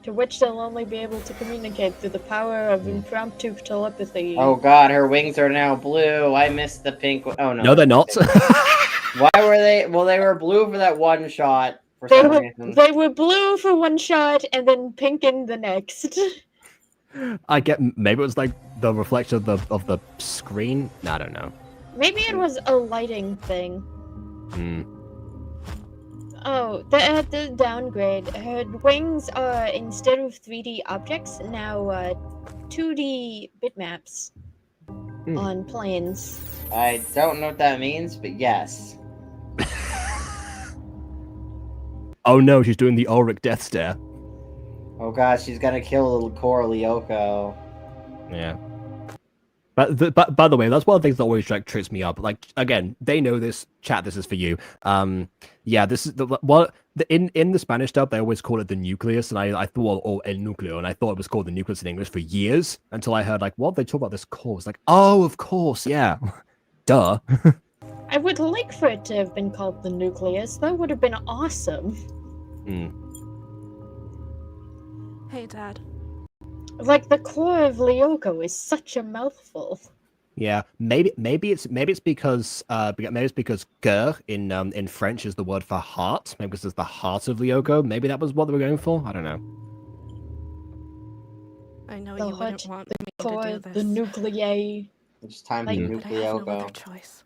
To which they'll only be able to communicate through the power of impromptu telepathy. Oh god, her wings are now blue. I missed the pink one. Oh no. No, they're not. Why were they? Well, they were blue for that one shot. They were blue for one shot and then pink in the next. I get, maybe it was like the reflection of the screen. I don't know. Maybe it was a lighting thing. Oh, the downgrade. Her wings are, instead of 3D objects, now 2D bitmaps on planes. I don't know what that means, but yes. Oh no, she's doing the Ulrich death stare. Oh god, she's gonna kill little core Lyoko. Yeah. But by the way, that's one of the things that always like trips me up. Like, again, they know this. Chat, this is for you. Yeah, this is in the Spanish dub they always call it the nucleus, and I thought, or el núcleo, and I thought it was called the nucleus in English for years until I heard like, what they talk about this core. It's like, oh, of course, yeah, duh. I would like for it to have been called the nucleus. That would have been awesome. Hey, Dad. Like, the core of Lyoko is such a mouthful. Yeah, maybe it's because cœur in French is the word for heart. Maybe because it's the heart of Lyoko. Maybe that was what they were going for. I don't know. I know The you wouldn't heart, want the me core, to do this. the nuclei. It's time But to I have no other Nucleoko. choice.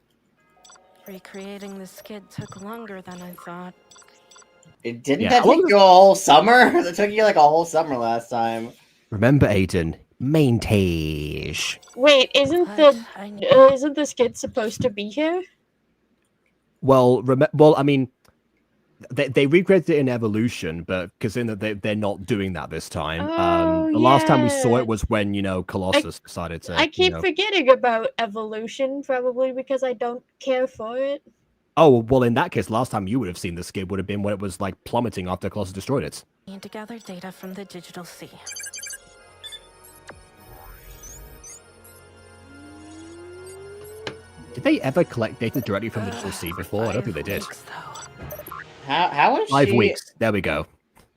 Recreating the skid took longer than I thought. Didn't that take you a whole summer? That took you like a whole summer last time. Remember, Aidan, main tage. Wait, isn't the skid supposed to be here? Well, I mean, they recreated it in Evolution, but because they're not doing that this time. The last time we saw it was when, you know, Colossus decided to. I keep forgetting about Evolution, probably because I don't care for it. Oh, well, in that case, last time you would have seen the skid would have been when it was like plummeting after Colossus destroyed it. Need to gather data from the digital sea. Did they ever collect data directly from the digital sea before? I don't think they did. How is 5 she? weeks. There we go.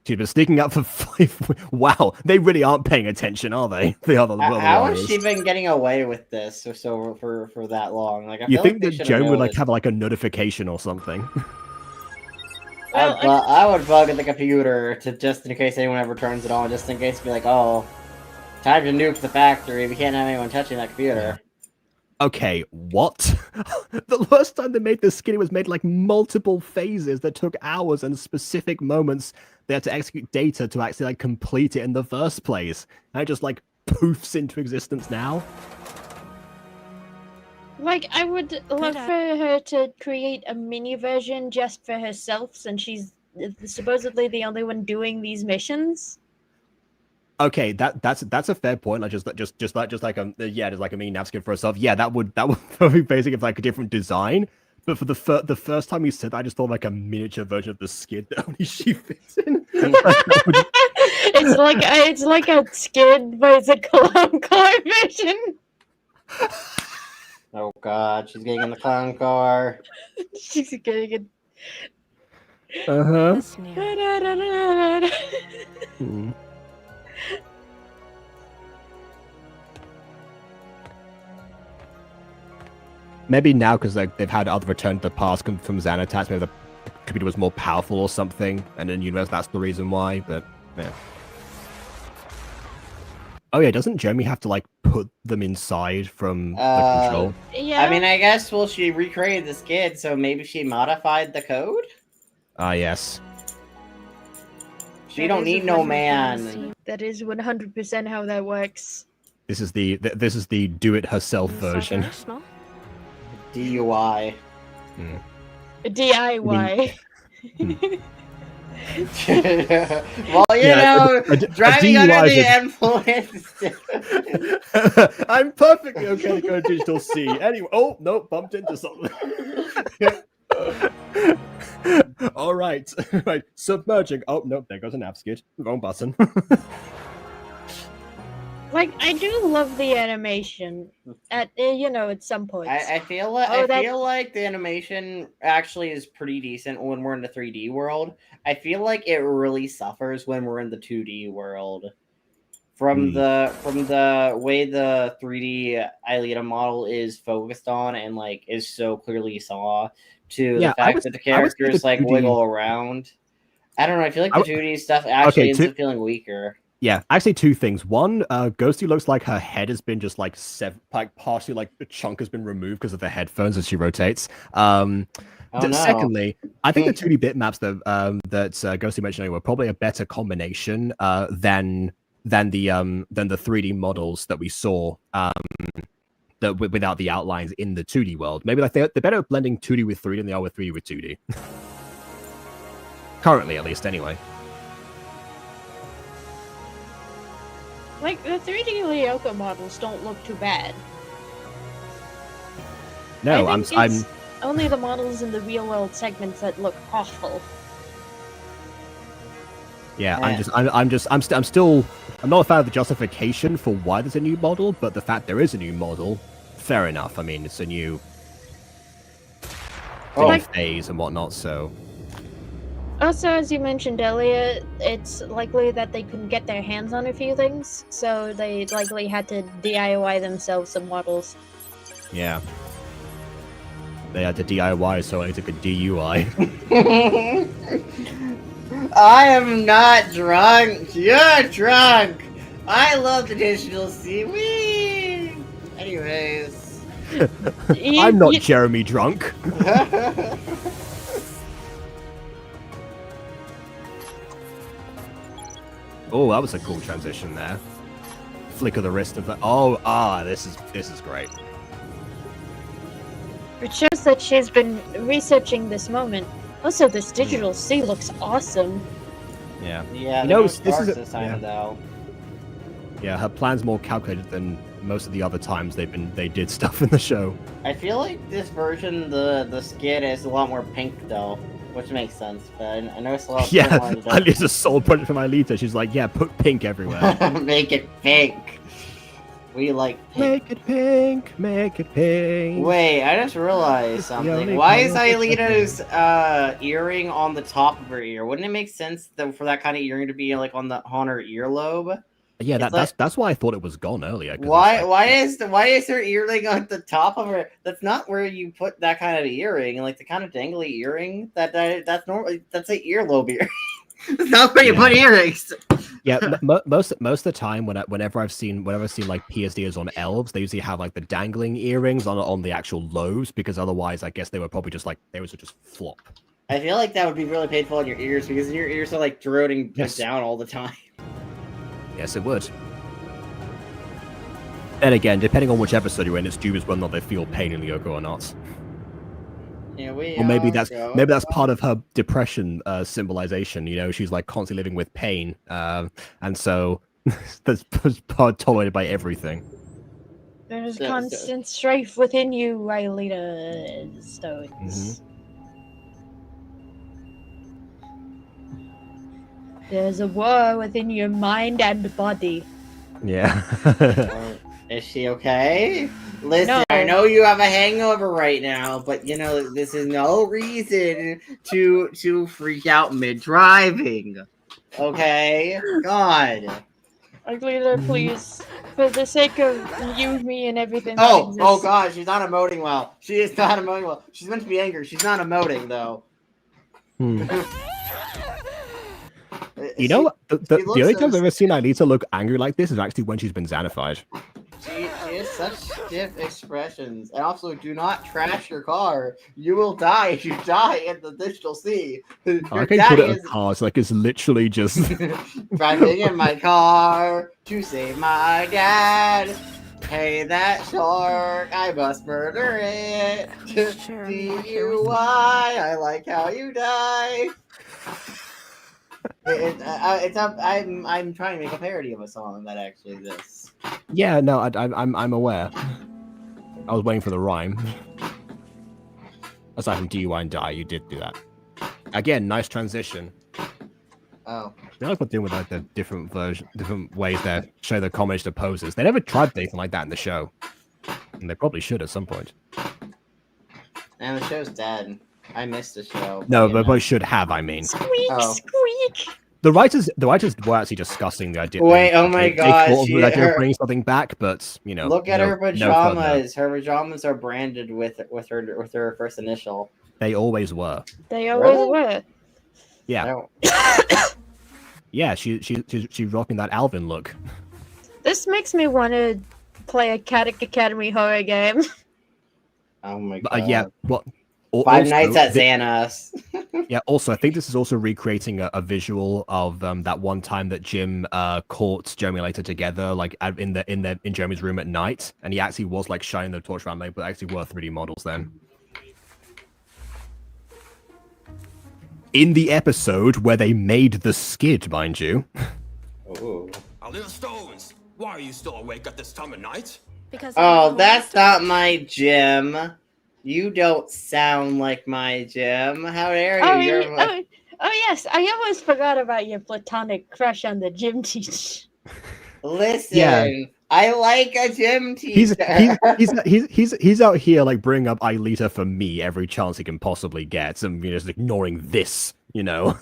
She's been sneaking up for 5. Wow, they really aren't paying attention, are they? The other How has warriors. she been getting away with this for that long? Like, I You feel think like they that should Joan would know like this. have like a notification or something? I would bug the computer just in case anyone ever turns it on, just in case be like, oh, time to nuke the factory. We can't have anyone touching that computer. Okay, what? The last time they made this skin, it was made like multiple phases that took hours and specific moments they had to execute data to actually like complete it in the first place. And it just like poofs into existence now. Like, I would love for her to create a mini version just for herself, since she's supposedly the only one doing these missions. Okay, that's a fair point. Like just like a mini nav skin for herself. Yeah, that would be basically like a different design. But for the first time you said that, I just thought like a miniature version of the skin that only she fits in. It's like a skin, but it's a clown car version. Oh god, she's getting in the clown car. She's getting it. Hmm. Maybe now because like they've had other Return to the Past come from Xanatas, maybe the computer was more powerful or something, and in the universe that's the reason why. But yeah. Oh yeah, doesn't Jeremy have to like put them inside from the control? Yeah. I mean, I guess she recreated this kid, so maybe she modified the code. Ah yes. She don't need no man. That is 100% how that works. This is the do it herself version. DUI. DIY. Well, you know, driving under the influence. I'm perfectly okay to go digital C. Anyway, oh no, bumped into something. All right, right, submerging. Oh no, there goes a nav skid. Wrong button. Like, I do love the animation at some points. I feel like feel like the animation actually is pretty decent when we're in the 3D world. I feel like it really suffers when we're in the 2D world. From the way the 3D Aidan model is focused on and like is so clearly saw to the fact that the characters like wiggle around. I don't know. I feel like the 2D stuff actually ends up feeling weaker. Yeah, actually, 2 things. One, Ghostie looks like her head has been just like partially like a chunk has been removed because of the headphones as she rotates. Secondly, I think the 2D bitmaps that Ghostie mentioned were probably a better combination than the 3D models that we saw that without the outlines in the 2D world. Maybe like they're better at blending 2D with 3D than they are with 3D with 2D. Currently, at least, anyway. Like, the 3D Lyoko models don't look too bad. No, I'm only the models in the real world segments that look awful. Yeah, I'm not a fan of the justification for why there's a new model, but the fact there is a new model, fair enough. I mean, it's a new phase and whatnot, so. Also, as you mentioned earlier, it's likely that they couldn't get their hands on a few things, so they likely had to DIY themselves some models. Yeah. They had to DIY, so I took a DUI. I am not drunk. You're drunk. I love the digital C. Whee! Anyways. I'm not Jeremy drunk. Oh, that was a cool transition there. Flick of the wrist of the. This is great. It shows that she's been researching this moment. Also, this digital C looks awesome. Yeah. Yeah. This is though. Yeah, her plan's more calculated than most of the other times they did stuff in the show. I feel like this version, the skid is a lot more pink though, which makes sense. But I know it's a lot. Yeah, it's a soul project from Alita. She's like, yeah, put pink everywhere. Make it pink. We like pink. Make it pink, make it pink. Wait, I just realized something. Why is Aelita's earring on the top of her ear? Wouldn't it make sense for that kind of earring to be like on her earlobe? Yeah, that's why I thought it was gone earlier. Why is her earring on the top of her? That's not where you put that kind of earring. Like the kind of dangly earring that's normally that's an earlobe earring. That's not where you put earrings. Yeah, most of the time whenever I've seen like PSDs on elves, they usually have like the dangling earrings on the actual lobes, because otherwise I guess they would probably just flop. I feel like that would be really painful on your ears, because your ears are like corroding down all the time. Yes, it would. And again, depending on which episode you're in, it's dubious whether or not they feel pain in Lyoko or not. Or maybe that's part of her depression symbolization. You know, she's like constantly living with pain, and so that's part tolerated by everything. There's constant strife within you, Aelita Stones. There's a war within your mind and body. Yeah. Is she okay? Listen, I know you have a hangover right now, but you know this is no reason to freak out mid-driving. Okay? God. Aelita, please, for the sake of you, me, and everything. Oh God, she's not emoting well. She is not emoting well. She's meant to be angry. She's not emoting though. You know, the only time I've ever seen Aelita look angry like this is actually when she's been Xanified. She has such stiff expressions. And also, do not trash your car. You will die if you die in the digital sea. I can put it in cars, like it's literally just driving in my car to save my dad. Hey, that shark, I must murder it. See you why I like how you die. I'm trying to make a parody of a song that actually exists. Yeah, no, I'm aware. I was waiting for the rhyme. Aside from DUI and die, you did do that. Again, nice transition. Oh. I like what they're doing with like the different ways they show the homage to poses. They never tried anything like that in the show, and they probably should at some point. And the show's dead. I missed the show. No, but they should have. I mean, squeak, squeak. The writers were actually discussing the idea. Wait, oh my God! They thought of bringing something back, but you know, look at her pajamas. Her pajamas are branded with her first initial. They always were. They always were. Yeah. Yeah, she's rocking that Alvin look. This makes me want to play a Caddick Academy horror game. Oh my God! Yeah. Well. Five Nights at Xana's. Yeah. Also, I think this is also recreating a visual of that one time that Jim caught Jeremy later together, like in Jeremy's room at night, and he actually was like shining the torch around, but actually were 3D models then. In the episode where they made the skid, mind you. Ooh. Little Stones, why are you still awake at this time of night? Because that's not my Jim. You don't sound like my Jim. How dare you? Oh yes, I almost forgot about your platonic crush on the gym teacher. Listen, I like a gym teacher. He's out here like bringing up Aelita for me every chance he can possibly get, and just ignoring this, you know.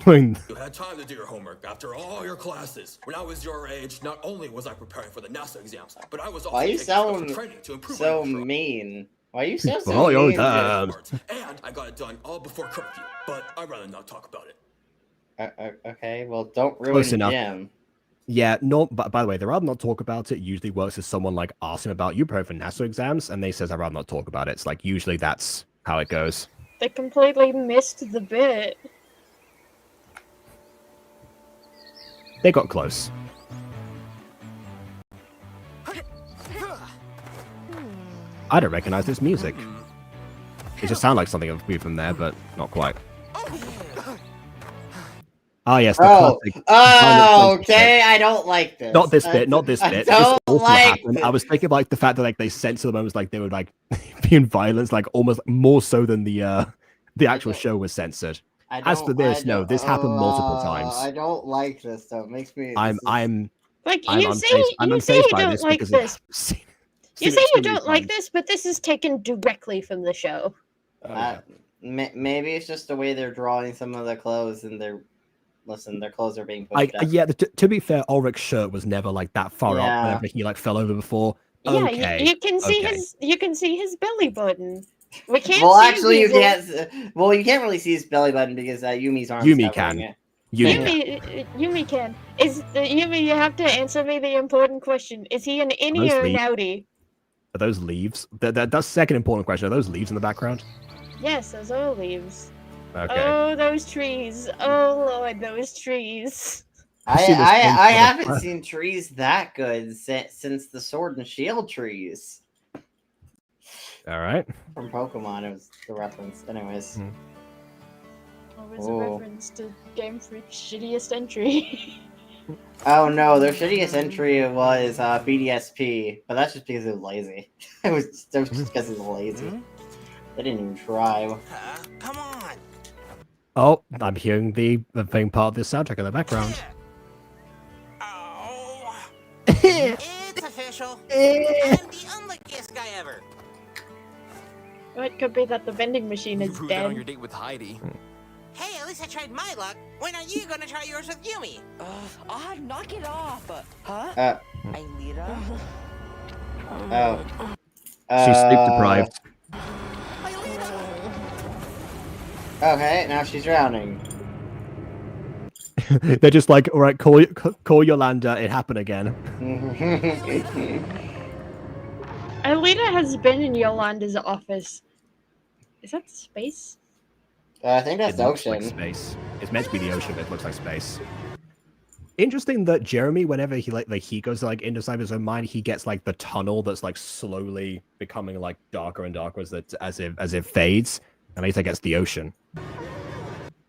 You had time to do your homework after all your classes. When I was your age, not only was I preparing for the NASA exams, but I was also taking special training to improve so mean? Why are you so mean? And I got it done all before curfew, but I'd rather not talk about it. Okay, well, don't ruin Jim. Yeah, no, but by the way, the rather not talk about it usually works as someone like asks him about you preparing for NASA exams, and they says I'd rather not talk about it. It's like usually that's how it goes. They completely missed the bit. They got close. I don't recognize this music. It just sounds like something that would be from there, but not quite. Oh yes. Okay. I don't like this. Not this bit. Not this bit. I don't like this. I was thinking like the fact that like they censor them was like they would like be in violence, like almost more so than the actual show was censored. As for this, no, this happened multiple times. I don't like this though. It makes me. Like I'm you unfazed- say, I'm you say unfazed you by don't this like because this. I've seen You it say too you many don't like times. this, but this is taken directly from the show. Maybe it's just the way they're drawing some of the clothes, and their clothes are being pushed up. Yeah, to be fair, Ulrich's shirt was never like that far up whenever he like fell over before. Yeah, Okay, you can see okay. his belly button. We can't. Well, see actually, you his can't. Well, you can't really see his belly button because Yumi's arms Yumi covering can. it. Yumi can. Yumi? You have to answer me the important question: is he an innie or an outie? Are those leaves? That's the second important question. Are those leaves in the background? Yes, those are leaves. Okay. Oh, those trees! Oh Lord, those trees! I haven't seen trees that good since the Sword and Shield trees. All right. From Pokemon, it was the reference. Anyways. It was a reference to Game Freak's shittiest entry. Oh no, their shittiest entry was BDSP, but that's just because it was lazy. It was just because it was lazy. They didn't even try. Come on. Oh, I'm hearing the thing part of the soundtrack in the background. It's official. I'm the unluckiest guy ever. Well, it could be that the vending machine is Proved it on your dead. date with Heidi. Hey, at least I tried my luck. When are you gonna try yours with Yumi? Knock it off. Huh? Aelita? She's sleep deprived. Okay, now she's drowning. They're just like, all right, call Yolanda. It happened again. Alita has been in Yolanda's office. Is that space? I think that's It the looks ocean. like space. It's meant to be the ocean, but it looks like space. Interesting that Jeremy, whenever he goes like inside his own mind, he gets like the tunnel that's like slowly becoming like darker and darker as it fades, and later gets the ocean.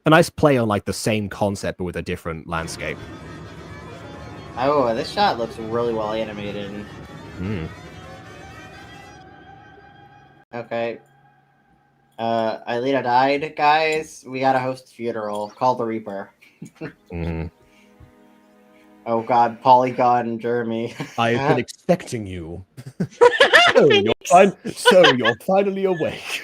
A nice play on like the same concept but with a different landscape. Oh, this shot looks really well animated. Okay. Aelita died, guys. We gotta host a funeral. Call the Reaper. Oh god, Polygon and Jeremy. I've been expecting you. So you're finally awake.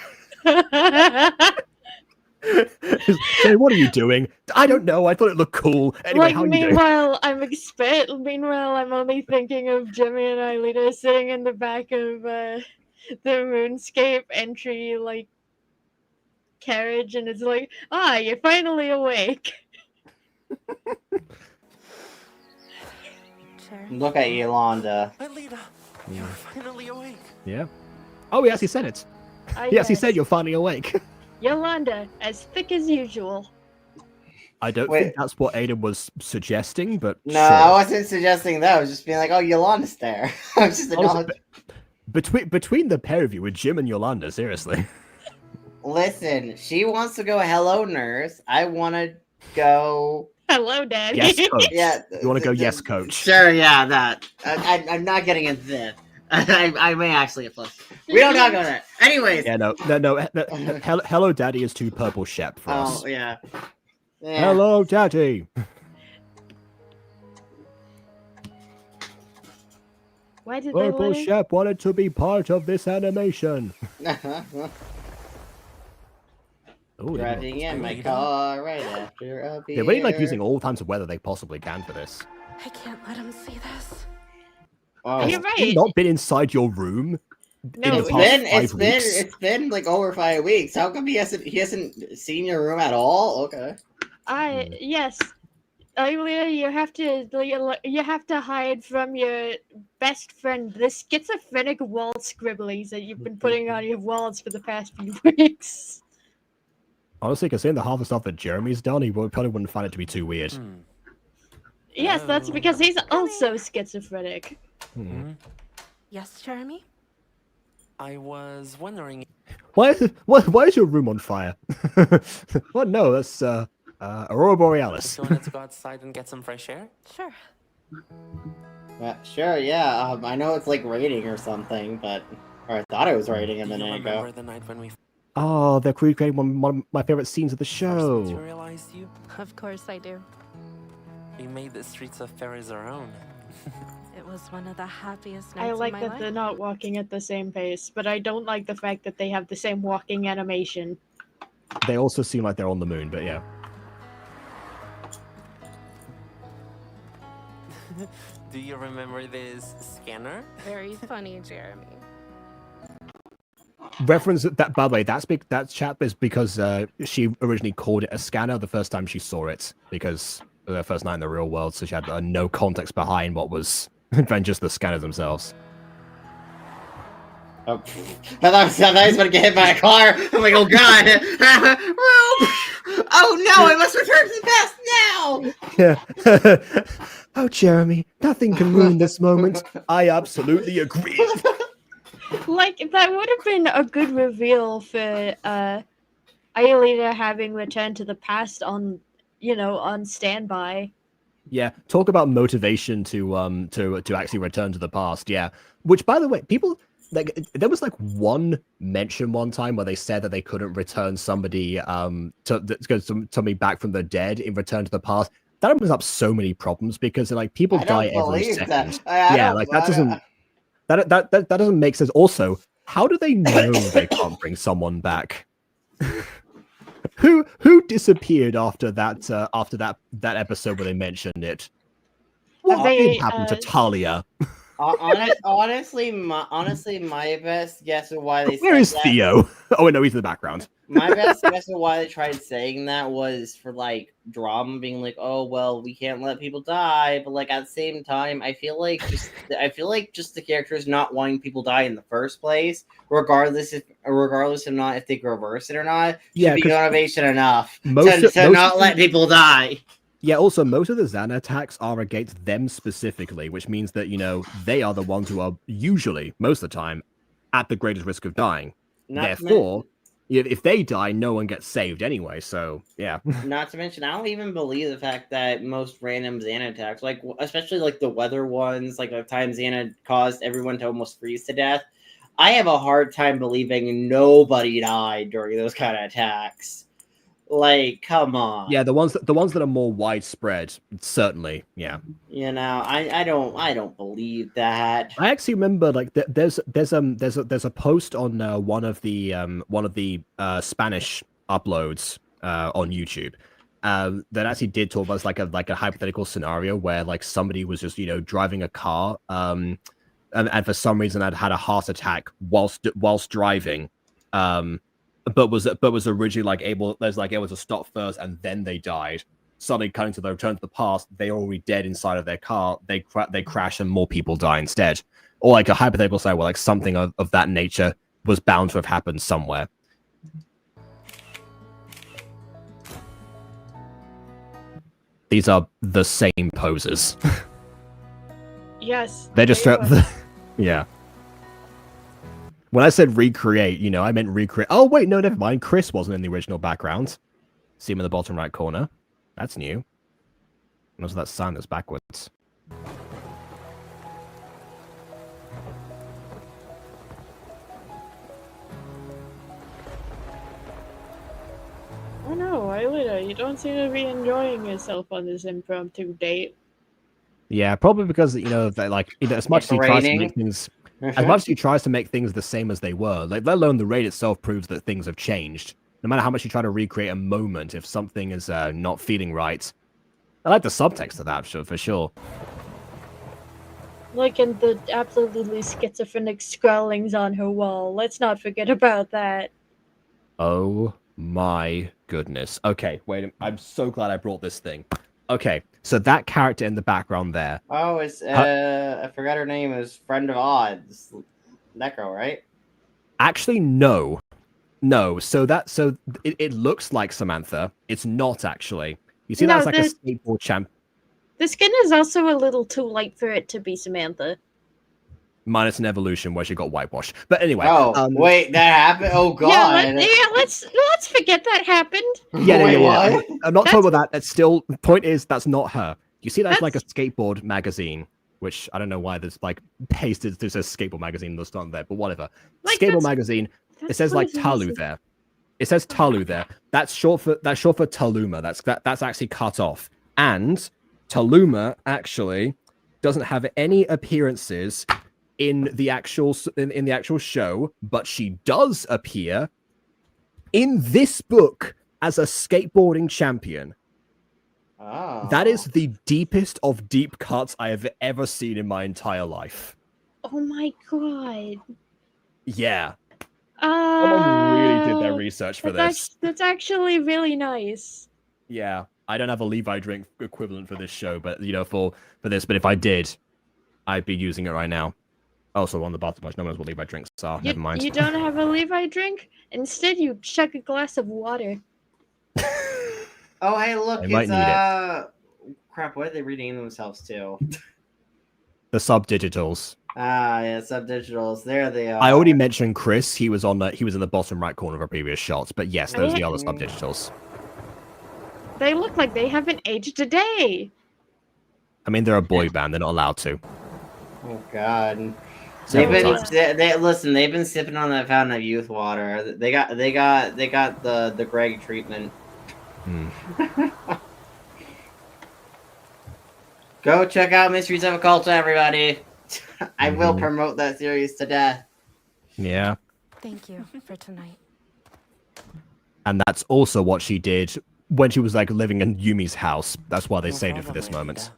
Say, what are you doing? I don't know. I thought it looked cool. Anyway, Like, how are you doing? Meanwhile, I'm only thinking of Jimmy and Aelita sitting in the back of the RuneScape entry, like, carriage, and it's like, you're finally awake. Look at Yolanda. Aelita, you're finally awake. Yeah. Oh, yes, he said it. Yes, he said you're finally awake. Yolanda, as thick as usual. I don't think that's what Aidan was suggesting, but No, sure. I wasn't suggesting that. I was just being like, oh, Yolanda's there. I was just Honestly, between the pair of you, with Jim and Yolanda, seriously. Listen, she wants to go hello, nurse. I want to go... Hello, Daddy. Yes, coach. Yeah, You want to go yes, coach. Sure, yeah, that. I'm not getting into this. I may actually have plus. We don't talk about that. Anyways. Yeah, no. Hello, Daddy is too purple shep for us. Oh, yeah. Hello, Daddy. Why did Purple they Shep wanted to be part of this animation. Driving in my car right after a beer. They're really like using all kinds of weather they possibly can for this. I can't let him see this. Oh. You're Have you right. not been inside your room? No, It's been like over 5 weeks. How come he hasn't seen your room at all? Okay. Yes. Earlier, you have to hide from your best friend, the schizophrenic wall scribblies that you've been putting on your walls for the past few weeks. Honestly, considering the half the stuff that Jeremy's done, he probably wouldn't find it to be too weird. Yes, that's because he's also schizophrenic. Yes, Jeremy? I was wondering... Why is your room on fire? Well, no, that's Aurora Borealis. You wanted to go outside and get some fresh air? Sure. Sure, yeah. I know it's like raining or something, or I thought it was raining a minute ago. Remember the night when we Oh, they're recreating one of my favorite scenes of the show. materialized you? Of course I do. We made the streets of Paris our own. It was one of the happiest nights I like of my that life. they're not walking at the same pace, but I don't like the fact that they have the same walking animation. They also seem like they're on the moon, but yeah. Do you remember this scanner? Very funny, Jeremy. Reference that, by the way, that chat is because she originally called it a scanner the first time she saw it, because the first night in the real world, so she had no context behind what was than just the scanners themselves. Oh, I thought I was going to get hit by a car. I'm like, oh god. Oh no, I must return to the past now. Yeah. Oh, Jeremy, nothing can ruin this moment. I absolutely agree. Like, that would have been a good reveal for Aidan having returned to the past on, on standby. Yeah, talk about motivation to actually return to the past. Yeah, which, by the way, people like there was like one mention one time where they said that they couldn't return somebody somebody back from the dead in Return to the Past. That opens up so many problems because like people die every second. That doesn't make sense. Also, how do they know they can't bring someone back? Who disappeared after that episode where they mentioned it? What did happen to Talia? Honestly, my best guess of why they Where is Theo? Oh no, he's in the background. My best guess of why they tried saying that was for like drama, being like, oh well, we can't let people die, but like at the same time, I feel like just the characters not wanting people die in the first place, regardless of not if they can reverse it or not, should be motivation enough to not let people die. Yeah, also, most of the Xana attacks are against them specifically, which means that, they are the ones who are usually, most of the time, at the greatest risk of dying. Therefore, if they die, no one gets saved anyway, so, yeah. Not to mention, I don't even believe the fact that most random Xana attacks, like, especially, like, the weather ones, like, the time Xana caused everyone to almost freeze to death, I have a hard time believing nobody died during those kind of attacks. Like, come on. Yeah, the ones that are more widespread, certainly, yeah. I don't believe that. I actually remember like there's a post on one of the Spanish uploads on YouTube that actually did talk about like a hypothetical scenario where like somebody was just driving a car and for some reason had a heart attack whilst driving but was originally able to stop first and then they died. Suddenly cutting to the Return to the Past, they're already dead inside of their car. They crash and more people die instead. Or like a hypothetical scenario where like something of that nature was bound to have happened somewhere. These are the same poses. Yes. They're just yeah. When I said recreate, I meant recreate. Oh, wait, no, never mind. Chris wasn't in the original background. See him in the bottom right corner. That's new. And also that sign that's backwards. Oh no, Ailita, you don't seem to be enjoying yourself on this impromptu date. Yeah, probably because, as much as he tries to make things... As much as he tries to make things the same as they were, like let alone the raid itself proves that things have changed. No matter how much you try to recreate a moment, if something is not feeling right, I like the subtext of that for sure. Like in the absolutely schizophrenic scrawlings on her wall. Let's not forget about that. Oh my goodness. Okay, wait. I'm so glad I brought this thing. Okay, so that character in the background there. Oh, it's I forgot her name. It was Friend of Odds. That girl, right? Actually, no. So it looks like Samantha. It's not actually. You see, that's like a skateboard champ. The skin is also a little too light for it to be Samantha. Minus an evolution where she got whitewashed. But anyway. Oh, wait, that happened? Oh, God. Let's forget that happened. Yeah. I'm not talking about that. That's still, the point is, that's not her. You see, that's like a skateboard magazine, which I don't know why there's like pasted, there's a skateboard magazine that's not there, but whatever. Like, skateboard magazine, it says like Talu there. It says Talu there. That's short for Taluma. That's actually cut off. And Taluma actually doesn't have any appearances in the actual in the actual show, but she does appear in this book as a skateboarding champion. Oh. That is the deepest of deep cuts I have ever seen in my entire life. Oh my god. Yeah. Someone really did their research for this. That's actually really nice. Yeah. I don't have a Levi drink equivalent for this show, but for this. But if I did, I'd be using it right now. Also on the bottom, no one knows what Levi drinks are. Never mind. You don't have a Levi drink? Instead, you chuck a glass of water. Oh, hey, look, I might need it. Crap, what are they reading themselves to? The subdigitals. Ah, yeah, subdigitals. There they are. I already mentioned Chris. He was in the bottom right corner of our previous shots. But yes, those are the other subdigitals. They look like they haven't aged a day. I mean, they're a boy band. They're not allowed to. Oh God. They've been sipping on that fountain of youth water. They got the Greg treatment. Go check out Mysteries of Occult, everybody. I will promote that series to death. Yeah. Thank you for tonight. And that's also what she did when she was living in Yumi's house. That's why they saved it for this moment.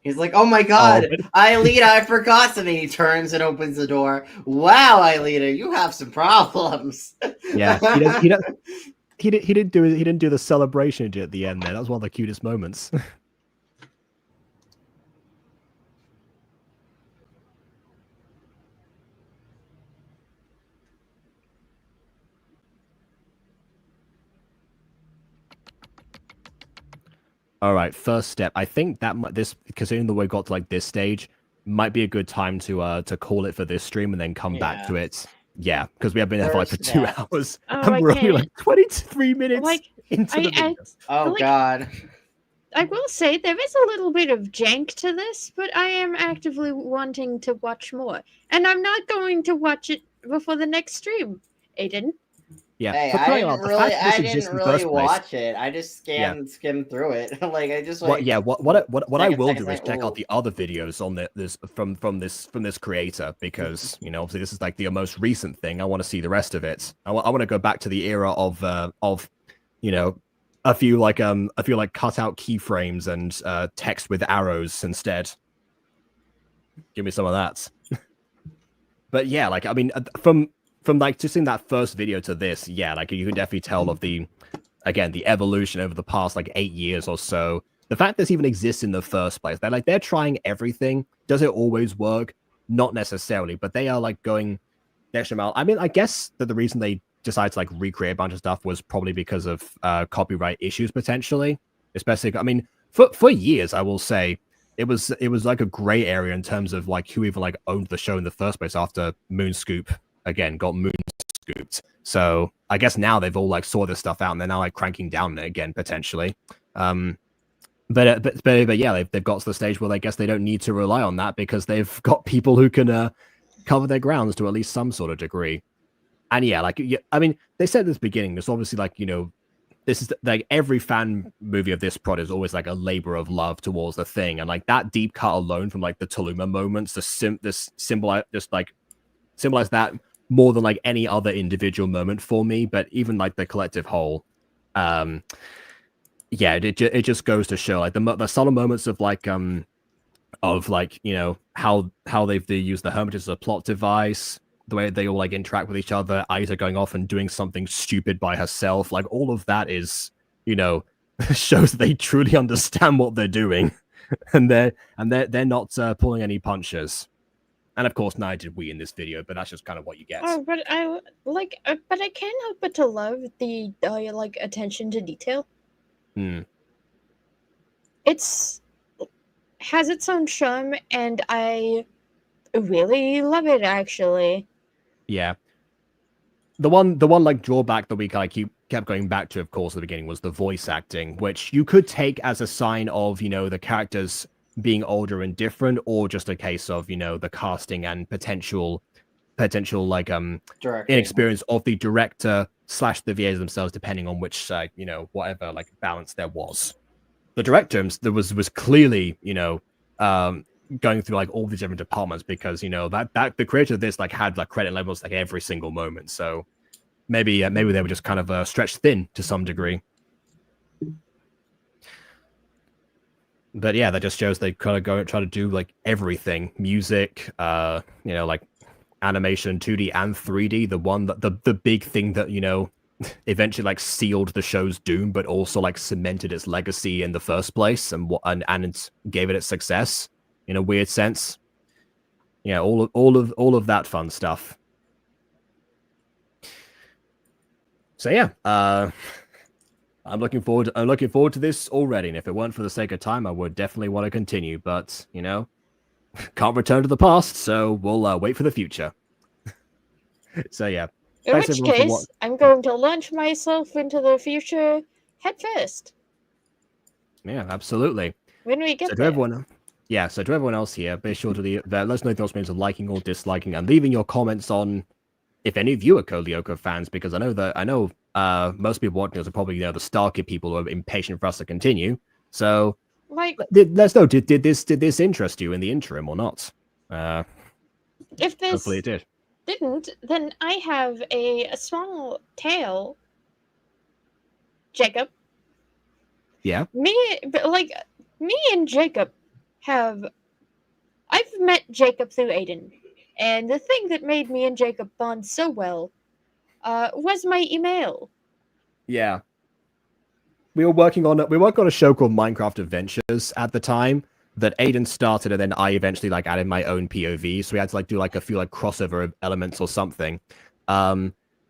He's like, oh my god, Aelita, I forgot something. He turns and opens the door. Wow, Aelita, you have some problems. Yeah, he didn't do the celebration at the end there. That was one of the cutest moments. All right, first step. I think that considering the way we got to this stage, might be a good time to call it for this stream and then come back to it. Yeah, because we have been there for 2 hours, and we're only 23 minutes into the video. Oh God. I will say there is a little bit of jank to this, but I am actively wanting to watch more, and I'm not going to watch it before the next stream. Aidan. Yeah, hey, I didn't really watch it. I just skimmed through it. I just what I will do is check out the other videos on this from this creator, because obviously this is the most recent thing. I want to see the rest of it. I want to go back to the era of a few cutout keyframes and text with arrows instead. Give me some of that. But yeah, I mean, from just in that first video to this, yeah, you can definitely tell of the evolution over the past 8 years or so. The fact this even exists in the first place, they're trying everything. Does it always work? Not necessarily, but they are going the extra mile. I mean, I guess that the reason they decided to recreate a bunch of stuff was probably because of copyright issues potentially. Especially, I mean, for years, I will say it was a gray area in terms of who even owned the show in the first place after Moonscoop. Again, got moon scooped. So I guess now they've all saw this stuff out and they're now cranking down on it again potentially. But yeah, they've got to the stage where I guess they don't need to rely on that because they've got people who can cover their grounds to at least some sort of degree. And yeah, I mean, they said at the beginning, there's obviously this is every fan movie of this prod is always a labor of love towards the thing, and that deep cut alone from the Taluma moments, symbolize that more than any other individual moment for me, but even the collective whole, yeah, it just goes to show the subtle moments of how they use the Hermitage as a plot device, the way they all interact with each other, Aida going off and doing something stupid by herself, all of that is shows that they truly understand what they're doing, and they're not pulling any punches. And of course, neither did we in this video, but that's just kind of what you get. Oh, but I can't help but to love the attention to detail. It's has its own charm, and I really love it actually. Yeah. The one drawback that we kept going back to, of course, at the beginning was the voice acting, which you could take as a sign of the characters being older and different, or just a case of the casting and potential inexperience of the director / the VAs themselves, depending on which whatever balance there was. the director there was clearly, you know, going through like all these different departments because, you know, that the creator of this like had like credit levels like every single moment. So maybe they were just kind of stretched thin to some degree. But yeah, that just shows they kind of try to do like everything, music, you know, like animation, 2D and 3D. The one that the big thing that, you know, eventually like sealed the show's doom, but also like cemented its legacy in the first place and gave it its success in a weird sense. Yeah, all of that fun stuff. So yeah, I'm looking forward to this already, and if it weren't for the sake of time, I would definitely want to continue. But you know, can't return to the past, so we'll wait for the future. So yeah. In which case, I'm going to launch myself into the future head first. Yeah, absolutely. When we get so there. Everyone, yeah, so to everyone else here, be sure to let us know your experience of liking or disliking, and leaving your comments on if any of you are Lyoko fans, because I know most people watching us are probably, you know, the Starkid people who are impatient for us to continue. So like, let's know, did this interest you in the interim or not? If this hopefully it didn't, then I have a small tale. Jacob. Yeah. Me and Jacob I've met Jacob through Aidan. And the thing that made me and Jacob bond so well was my email. Yeah. We were working on a show called Minecraft Adventures at the time that Aidan started, and then I eventually like added my own POV. So we had to like do like a few like crossover elements or something. I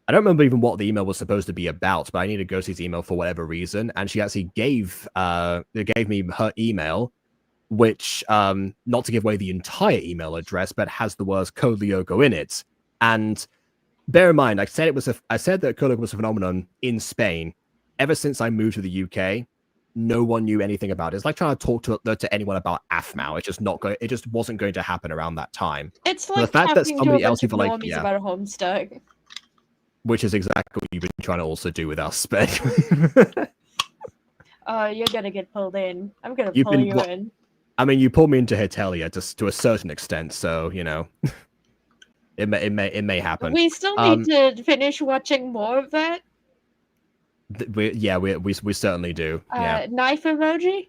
don't remember even what the email was supposed to be about, but I needed Ghostie's email for whatever reason, and she actually gave me her email, which not to give away the entire email address, but has the words Code Lyoko in it. And bear in mind, I said that Code Lyoko was a phenomenon in Spain. Ever since I moved to the UK, no one knew anything about it. It's like trying to talk to anyone about AFMAO. It just wasn't going to happen around that time. It's like the fact that somebody else people like about Homestuck, which is exactly what you've been trying to also do with us. But you're gonna get pulled in. I'm gonna pull you in. I mean, you pulled me into Hetalia just to a certain extent, so you know, it may happen. We still need to finish watching more of that. We certainly do. Yeah. Knife emoji.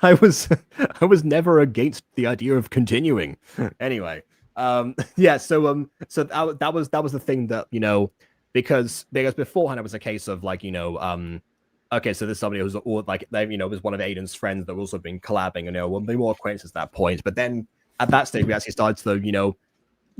I was never against the idea of continuing. Anyway, yeah. So that was the thing that, you know, because beforehand it was a case of like, you know, okay, so there's somebody who's all like, you know, was one of Aidan's friends that also been collabing, and you know, we'll be more acquaintances at that point. But then at that stage, we actually started to, you know,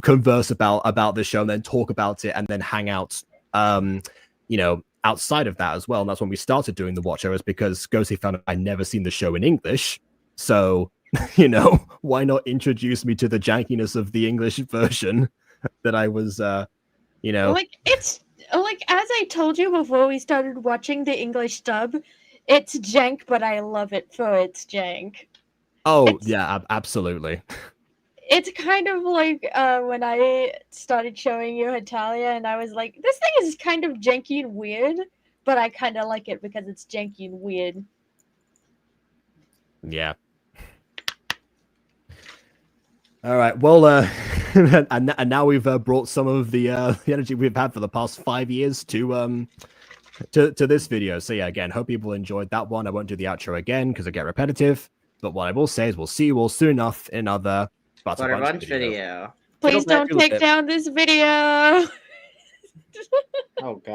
converse about this show and then talk about it and then hang out, you know, outside of that as well. And that's when we started doing the watch hours, because Ghostie found out I'd never seen the show in English. So, you know, why not introduce me to the jankiness of the English version that I was, you know. Like, it's like, as I told you before we started watching the English dub, it's jank, but I love it for its jank. Oh, yeah, absolutely. It's kind of like when I started showing you Hetalia, and I was like, this thing is kind of janky and weird, but I kind of like it because it's janky and weird. Yeah. All right. Well, and now we've brought some of the energy we've had for the past 5 years to this video. So yeah, again, hope people enjoyed that one. I won't do the outro again because I get repetitive. But what I will say is we'll see you all soon enough in another Butter Bunch video. Please don't take down this video. Oh god.